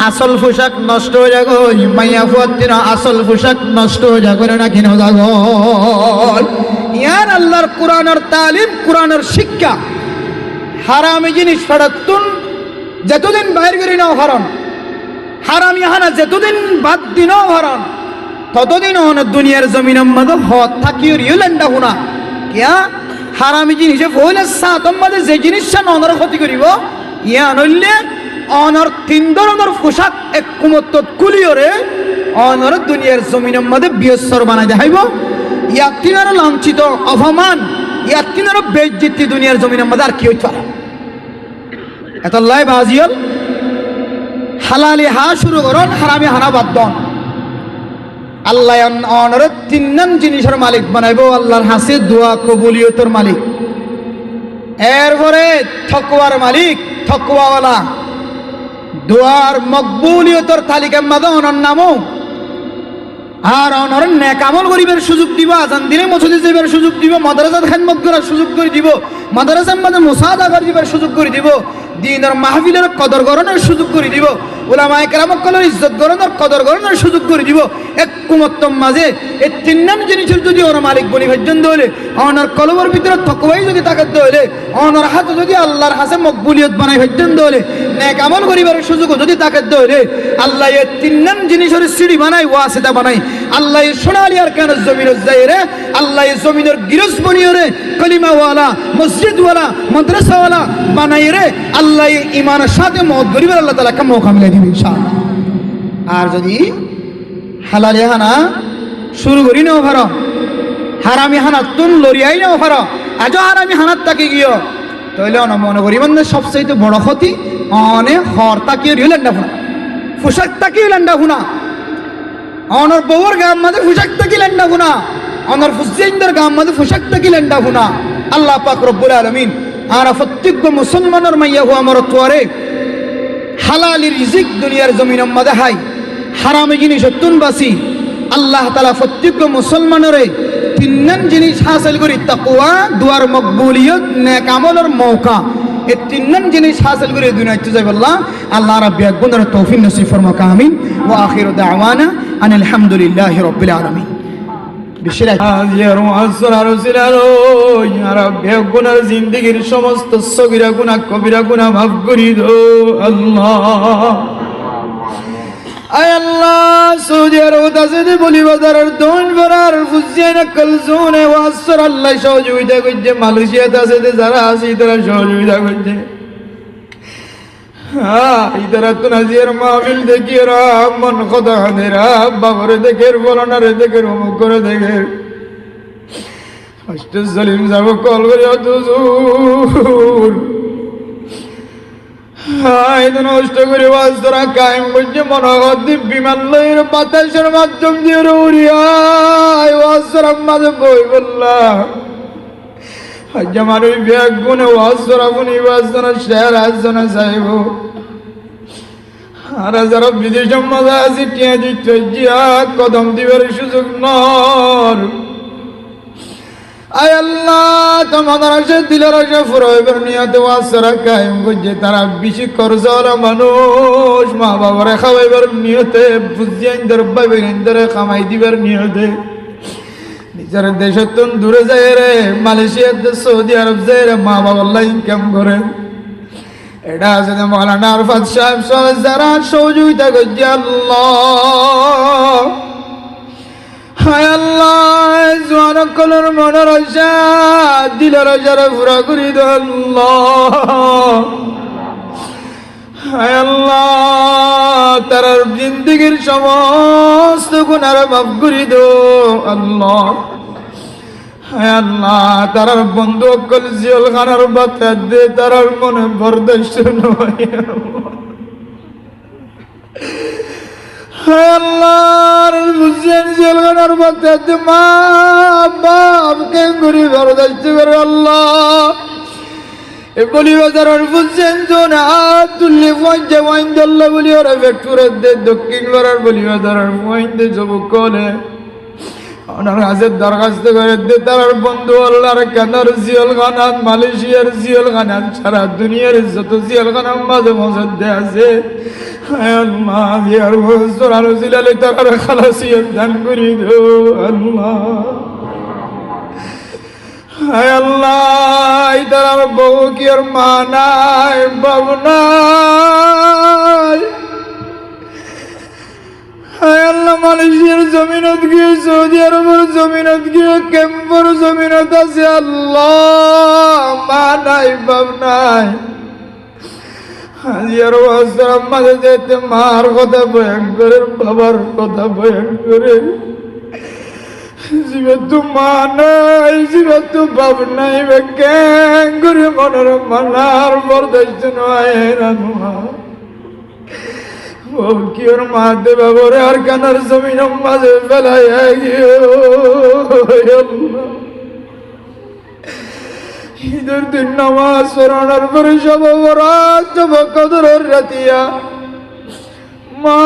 আসল পোশাক নষ্ট হয়ে যাগই, মাইয়া ফুয়াত্তিন আসল পোশাক নষ্ট হয়ে যাগরে নাকি না জাগই। ইয়ার আল্লাহর কোরআনের তালিম, কোরআনের শিক্ষা হারামি জিনিস ফেরতুন যতদিন বাইর করি নাও হারণ, হারামি হানা যতদিন বাদ দিনও হারণ, ততদিন অনেক দুনিয়ার জমিনের মধ্যে হত থাকিও রিয়েলেন্ডা হুনা কিয়া হারামি জিনিসে ফইলে সাতম মধ্যে যে জিনিসটা অনর ক্ষতি করিব ইয়া নইলে অনর তিন ধরনের পোশাক এক কুমত্ত কুলিয়রে অনর দুনিয়ার জমিনের মধ্যে বিয়সর বানাই দেখাইব। ইয়াতিনার লাঞ্ছিত অপমান, ইয়াতিনার বেইজ্জতি দুনিয়ার জমিনের মধ্যে আর কি হইতে পারে। এত লাই বাজিয়ল হালালি হা শুরু করুন, হারামি হানা বাদ দন। আল্লাহ অনর তিন জিনিসের মালিক বানাইব। আল্লাহর হাসে দোয়া কবুলিয়তের মালিক, এরপরে থকওয়ার মালিক, থকওয়াওয়ালা দোয়ার মকবুলিয়তের তালিকার মাঝে অনর নামও। আর অনর নেক আমল করিবার সুযোগ দিব, আজান দিনে মসজিদে যাইবার সুযোগ দিব, মাদ্রাসাত খেদমত করার সুযোগ করে দিব, মাদ্রাসার মাঝে মুসাহাদা করিবার সুযোগ করে দিব, দিনের মাহফিলের কদর গরণের সুযোগ করে দিব, উলামায়ে কেরামকলের ইজ্জত গরণের কদর গরণের সুযোগ করে দিব। এক কুমত্তম মাঝে এই তিন জিনিসের যদি ওর মালিক বনি পর্যন্ত হলে অনার কলবের ভিতরে তকওয়াই যদি তাকাতে হলে অনার হাতে যদি আল্লাহর হাসে মকবুলিয়ত বানাই পর্যন্ত হলে নেক আমল করিবার সুযোগ যদি তাকাতে হলে আল্লাহ এই তিন জিনিসের সিঁড়ি বানাই, ওয়াসিতা বানাই। আল্লাহ সোনালি আর কেন জমিনের যাইরে, আল্লাহ জমিনের গিরস বনিয়রে কলিমাওয়ালা, মসজিদওয়ালা, মাদ্রাসাওয়ালা বানাই রে আল্লাহ ইমানের সাথে মত গরিবের আল্লাহ তাআলা কাম মৌকা মিলাই দিবেন ইনশাআল্লাহ। আর যদি হালালি হানা শুরু করি নাও ভারো, হারামি হানাত তুন লড়িয়াই নাও ভারো, আজও হারামি হানাত তাকে গিয়ে তাহলে মনে করি মানে সবচেয়ে বড় ক্ষতি অনে হর তাকিয়ে রিলেন্ডা ফুনা, পোশাক তাকিয়ে লেন্ডা ফুনা, অনর বউর গাম মাঝে পোশাক তাকি লেন্ডা ফুনা, অনর ফুসিয়াইনদের গাম মাঝে পোশাক তাকি লেন্ডা ফুনা। আল্লাহ পাক রব্বুল আলামিন আর প্রত্যেক মুসলমানের মাইয়া হওয়া আমার তোয়ারে হালালি রিজিক দুনিয়ার জমিনের মধ্যে হাই, হারামি জিনিস তুন বাসি। আল্লাহ তাআলা প্রত্যেক মুসলমানের তিন জিনিস হাসিল করি, তাকওয়া, দুয়ার মকবুলিয়ত, নেক আমলের মৌকা। এই তিন জিনিস হাসিল করে দুনিয়াতে যাই আল্লাহ আল্লাহ রাব্বি আকবরের তৌফিক নসিব ফরমাক। আমিন ওয়া আখিরু দাওয়ানা আনিল হামদুলিল্লাহি রাব্বিল আলামিন। জিন্দগির সমস্ত সগীরা গুনাহ কবিরা গুনাহ মাফ করে দাও আল্লাহ। আয় আল্লাহ সৌদি আরব আছে বলি বাজারের দোন ভরার ফুজিয়ানা কলজুনে ওয়াসর আল্লাহ সহযোগিতা করছে, মালয়েশিয়াতে আছে যারা আছে তারা সহযোগিতা করছে। ইতারা তো নাজিয়ার মাহফিল দেখি রা মন খোদা হাদেরা বাবরে দেখের বলনারে দেখের অমুক করে দেখের আস্তে জলিম যাব কল করে হুজুর নষ্ট করে ওয়াজ তোরা কায়েম করছে মনোহদ্দীপ বিমান লইয়ের বাতাসের মাধ্যম দিয়ে উড়িয়ায় ওয়াজ তোরা মাঝে বই বললাম আমার ওই ব্যাগ গুনে ওয়াজ তোরা গুনি ওয়াজ তোরা শেয়ার আজ জনা চাইব। আর যারা বিদেশের মজা আছে টিয়া দিচ্ছে কদম দিবার সুযোগ নর। আয় আল্লাহ তোমাদের আসে দিলের আসে ফুরাইবার নিয়তে ওয়াসরা কায়েম করছে, তারা বেশি খরচওয়ালা মানুষ, মা বাবারে খাওয়াইবার নিয়তে, বুঝিয়াইনদের বাইবেইনদের কামাই দিবার নিয়তে নিজের দেশের তুন দূরে যায় রে, মালয়েশিয়াতে সৌদি আরব যায় রে, মা বাবার ইনকাম করে। এটা আছে মৌলানা আরফাত সাহেব সহ যারা সহযোগিতা করছে আল্লাহ। হায় আল্লাহ জোয়ানকলের মনের আশা দিলের আশারে পুরা করি দাও আল্লাহ। হায় আল্লাহ তার জিন্দগির সমস্ত গুনাহ মাফ করে দাও আল্লাহ। হায় আল্লাহ তার বন্ধু অকল জিয়াল খানার বাতা দে, তার মনে বরদাস্ত নয়। হায় আল্লাহ বুঝছেন জেলখানার বাচ্চা মা বাপ কেন করি বরদাস্ত করে আল্লাহ। এ বলি বাজারের বুঝছেন জোন হাত তুললে পয়সা ওয়াইন দল্লা বলি ওরা ফ্যাক্টরের দে, দক্ষিণ পাড়ার বলি বাজারের ওয়াইন দে যুবক কলে ওনার হাজের দরখাস্ত করে দে। তার বন্ধু আল্লাহর কানার জিয়ালখানাত, মালয়েশিয়ার জিয়ালখানাত, সারা দুনিয়ার যত জিয়ালখানার মাঝে মধ্যে আছে আল্লাহ তার খালাসিয়ত দান করি দো আল্লাহ। হায় আল্লাহ তার বউ কি আর মা নাই, বাপ নাই। হায় আল্লাহ, মালয়েশিয়ার জমিনত গিয়ে, সৌদি আরবের জমিনত গিয়ে, ক্যাম্পর জমিনত আছে আল্লাহ, মা নাই, বাপ নাই। হাজিয়ার ওয়াসরাম মাঝে যেতে মার কথা বয়ান করে, বাবার কথা বয়ান করে। জীবে তো মা নাই, জীবে তো বাপ নাই, কেন করে মনের মানার বরদাস্ত নয় রানুয়া। ও কি ওর মা দে বাবরে আর কানার জমিন মাঝে ফেলাই গিয়ে ঈদের দিন নামাজ পড়ানোর পরে সব বরাত সব কদরের রাতিয়া মা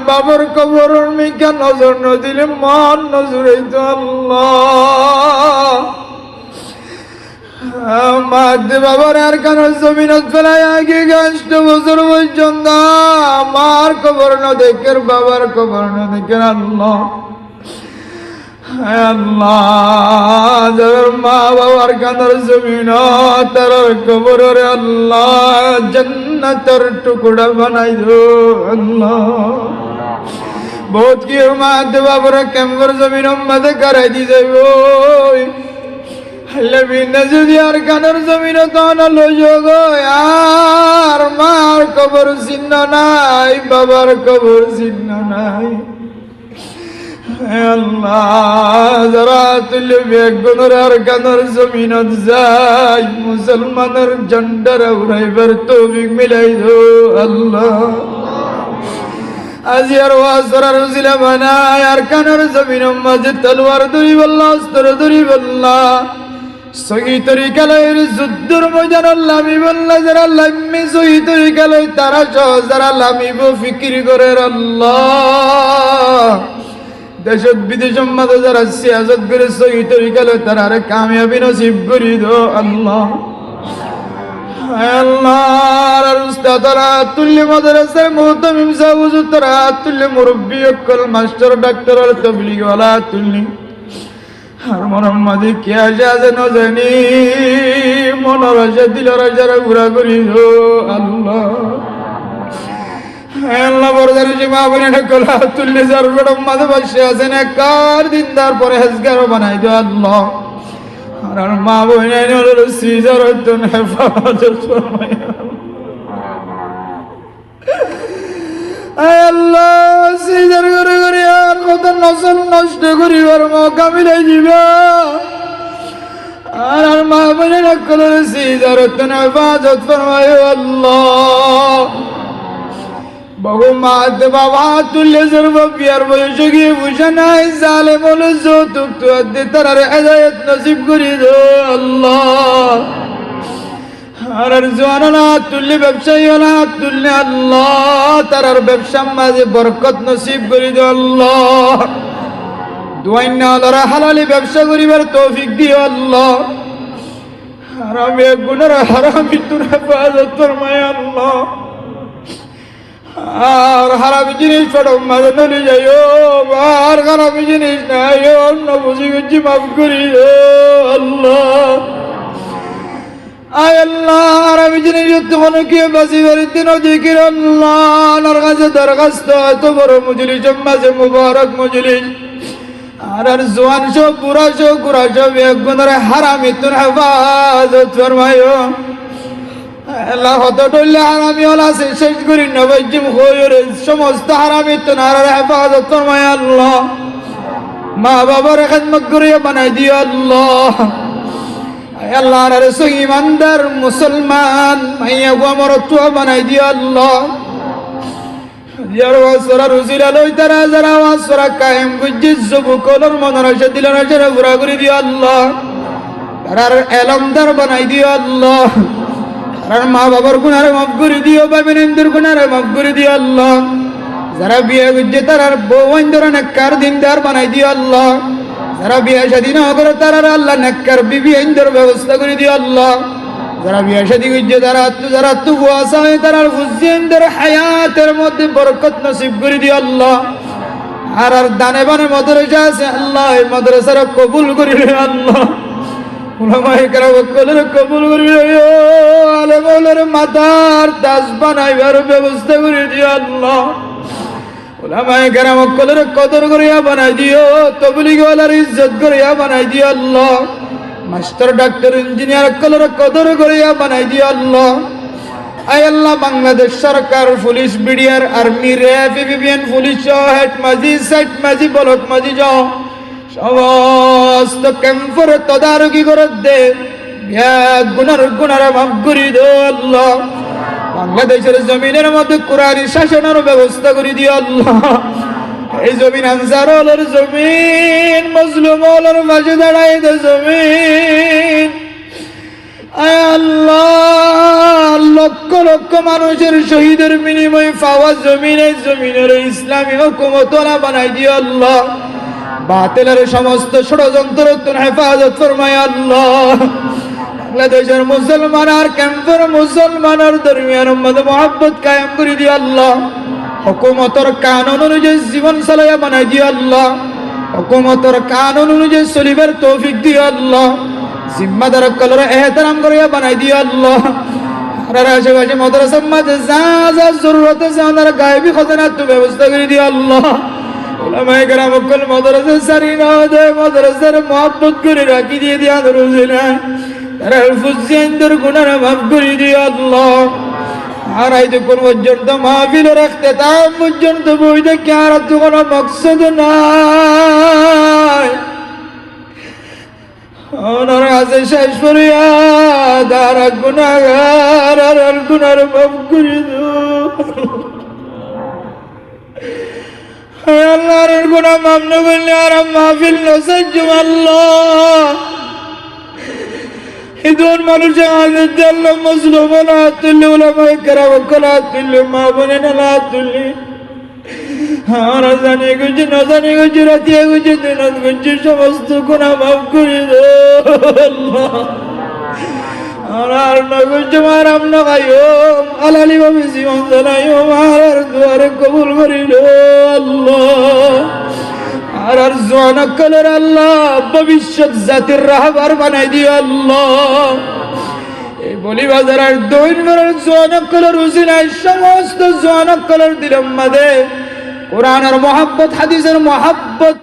বাবার কবর মিকা নজর ন দিলে মন নজর হইতো আল্লাহ। মা বাবার আর কেন জমিনত ফেলাই আগে 8 বছর পর্যন্ত আমার কবর ন দেখের, বাবার কবর ন দেখের আল্লাহ। আল্লাহ যার মা বাবার কানার জমিন তার কবর রে আল্লাহ জান্নাতের টুকরা বানাই দো আল্লাহ। বহুত কি মা বাবার কেমর জমিন মাঝে করাই দি যাইব বিনা যদি আর কানার জমিন তখন লইব আর মার কবর চিহ্ন নাই, বাবার কবর চিহ্ন নাই। আল্লাহ যারা তুলে বেগুনের আর কানার জমিনত যাই মুসলমানের ঝান্ডারা উড়াইবার তৌফিক মিলাই দো আল্লাহ। আজি আর ওয়াসরার উসিলা বানায় আর কানার জমিনের মাঝে তলোয়ার ধরি বল্লাহ, অস্ত্র ধরি বল্লাহ, সহি তরিকালের যুদ্ধের ময়দান লামি বল্লাহ। যারা লামি সহি তরিকালে তারা সহ যারা লামিব ফিকির করে আল্লাহ। দেশ বিদেশের মাঝে যারা সিয়াসত করে সহি তরিকালে তারা আরে কামিয়াবি নসিব করি দো আল্লাহ। আল্লাহ উস্তাদরা তুল্য মাদ্রাসার মুহতামিম সাহেব হুজুর তারা তুল্য মুরব্বী অকল মাস্টার ডাক্তার আর তাবলীগ ওয়ালা তুল্য আর মনের মাঝে কে আসে আছে না জানি, মনের আশা দিলের আশারা ঘুরা করি দো আল্লাহ। আল্লাহ বরদার মা বোনেরা কলা তুল্য যার বেড়ম মাঝে বসে আছেন একার দিনদার পরে হেজগারও বানাই দো আল্লাহ। আর মা বোনের সিজার হেফাজত ফরমাই আল্লাহ। সিজার করে করে আর কত নসল নষ্ট করিবার মৌকা মিলাই দিবা আর মা বোনেরা কলার সিজার হেফাজত ফরমাই আল্লাহ। বহু মাত বাবা তুল্য সর্ব বিয়ার বয়সে গিয়ে বুঝে নাই জালে বলে যৌতুক তো তার হেদায়েত নসিব করি দো আল্লাহ। আর জোয়ানা তুল্য ব্যবসায়ী হলা তুল্য আল্লাহ তার ব্যবসার মাঝে বরকত নসিব করি দো আল্লাহ। দুয়াইনা ধরা হালালি ব্যবসা করিবার তৌফিক দিও আল্লাহ। হারামি গুনার হারামি তোর হেফাজত ফরমায় আল্লাহ। আর হারামি জিনিস পড়ম মাঝে নলি যাইও আর হারামি জিনিস নাই অন্য বুঝি গুজি মাফ করি আল্লাহ। আয় আল্লাহ হারামি জিনিস তখন কে বাসি বাড়ির দিন জিকির আল্লাহ কাছে দরখাস্ত এত বড় মজলিস মাঝে মুবারক মজলিস আর জোয়ান সব বুড়া সব গুড়া সব এক গুণের হারামি তোর হেফাজত ফরমায় আল্লাহ। হত ডলে হারামি হলা শেষ করি নবজিম হয়ে সমস্ত হারামি তোনার হেফাজত ফরমায় আল্লাহ। মা বাবার খেদমত করিয়া বানাই দিও আল্লাহ। আল্লাহ রে ইমানদার মুসলমান মাইয়া গোমর তুয়া বানাই দিও আল্লাহ। যারা ওয়াসরা রুজিলা লই তারা যারা ওয়াসরা কায়েম গুজিজ যুবকলর মনের আশা দিলের আশা পুরা করে দিও আল্লাহ। তারার এলমদার বানাই দিও আল্লাহ। আর মা বাবার গুনারে মাফ করে দিও, বাবিনের গুনারে মাফ করে দিও আল্লাহ। যারা বিয়ে করছে তারার বউ ধরে নেককার দিনদার বানাই দিও আল্লাহ। যারা বিয়ে শাদী না করে তারার আল্লাহ নেককার বিবি আইনদার ব্যবস্থা করে দিও আল্লাহ। যারা বিয়ে শাদী করছে যারা তবু আসা হয় তারার হুজ্জেনদের হায়াতের মধ্যে বরকত নসিব করে দিও আল্লাহ। আর দানে বানে মাদ্রাসা আছে আল্লাহ এই মাদ্রাসারা কবুল করে আল্লাহ। উলামায়ে কেরাম কলের কবুল করে দিও, আলেম ওলার মাথার তাজ বানাইবার ব্যবস্থা করে দিও আল্লাহ। উলামায়ে কেরাম কলের কদর করিয়া বানাই দিও, তবলিগ ওয়ালার ইজ্জত করিয়া বানাই দিও আল্লাহ। মাস্টার ডাক্তার ইঞ্জিনিয়ার কলের কদর করিয়া বানাই দিও আল্লাহ। আয় আল্লাহ, বাংলাদেশ সরকার, police, BDR, army, RAB, ABBN, police, head মাঝি, সাইট মাঝি, ব্লক মাঝি যাও, সমস্ত ক্যাম্পের তদারকি করে দে, গুনার মাফ করে দো আল্লাহ। বাংলাদেশের জমিনের মধ্যে কোরআনী শাসনের ব্যবস্থা করে দিও আল্লাহ। এই জমিন আনসার হলের জমিন, মজলুম হলের মাঝে দাঁড়াই দে জমিন। আয় আল্লাহ, লক্ষ লক্ষ মানুষের শহীদের বিনিময়ে পাওয়া জমিনে জমিনের ইসলামী হুকুমত বানাই দিও আল্লাহ। বাতিলের সমস্ত ষড়যন্ত্র হেফাজত ফরমায় আল্লাহ। বাংলাদেশের মুসলমান আর ক্যাম্পের মুসলমানের দরমিয়ান উম্মত মোহাব্বত কায়েম করে দিও আল্লাহ। হুকুমতের কানুন অনুযায়ী জীবন চালাইয়া বানাই দিও আল্লাহ। হুকুমতের কানুন অনুযায়ী চলিবার তৌফিক দিও আল্লাহ। জিম্মাদার কলর এহতরাম করিয়া বানাই দিও আল্লাহ। আর আশেপাশে মাদ্রাসার মাঝে যা যা জরুরত আছে ওনার গায়েবী খাজানার তো ব্যবস্থা করে দিও আল্লাহ। উলামায়ে কেরাম কল মাদ্রাসা সারি না দে, মাদ্রাসার মোহাব্বত করে রাখি দিয়ে দিয়া দরুজিনা তারা ফুজিয়ানদের গুনাহ মাফ করে দিও আল্লাহ। আর এই যে কোন পর্যন্ত মাহফিলের ইখতিতাম পর্যন্ত বইতে কি আর তো কোনো মকসদ নাই, ওনার কাছে শেষ করিয়া তারা গুনাহগার আর গুনার মাফ করে দিও আল্লাহর গুনাহ মাফ না করলে আর মাহফিল নসাজ্জু আল্লাহ। ইদুন মানুষে আজাদ আল্লাহ মজলুম না তুল্লি, উলামায়ে কেরাম কলা তুল্লি, মা বোনেন না তুল্লি। আমরা জানি গুজি না জানি গুজি, রাতিয়া গুজি, দিনত গুজি, সমস্ত গুনাহ মাফ করে দে আল্লাহ। আর না গুজি মারাম না গাইও, হালালি ভাবে জীবন চালাইও, আর দুয়ারে কবুল করে দে আল্লাহ। আর জোয়ান কলের আল্লাহ ভবিষ্যৎ জাতির রাহবার বানাই দিও আল্লাহ। এই বলি বাজার আর দৈন জোয়ান কলের উসিলায় সমস্ত জোয়ান কলের দিলের মধ্যে কোরআনের মহব্বত, হাদিসের মহব্বত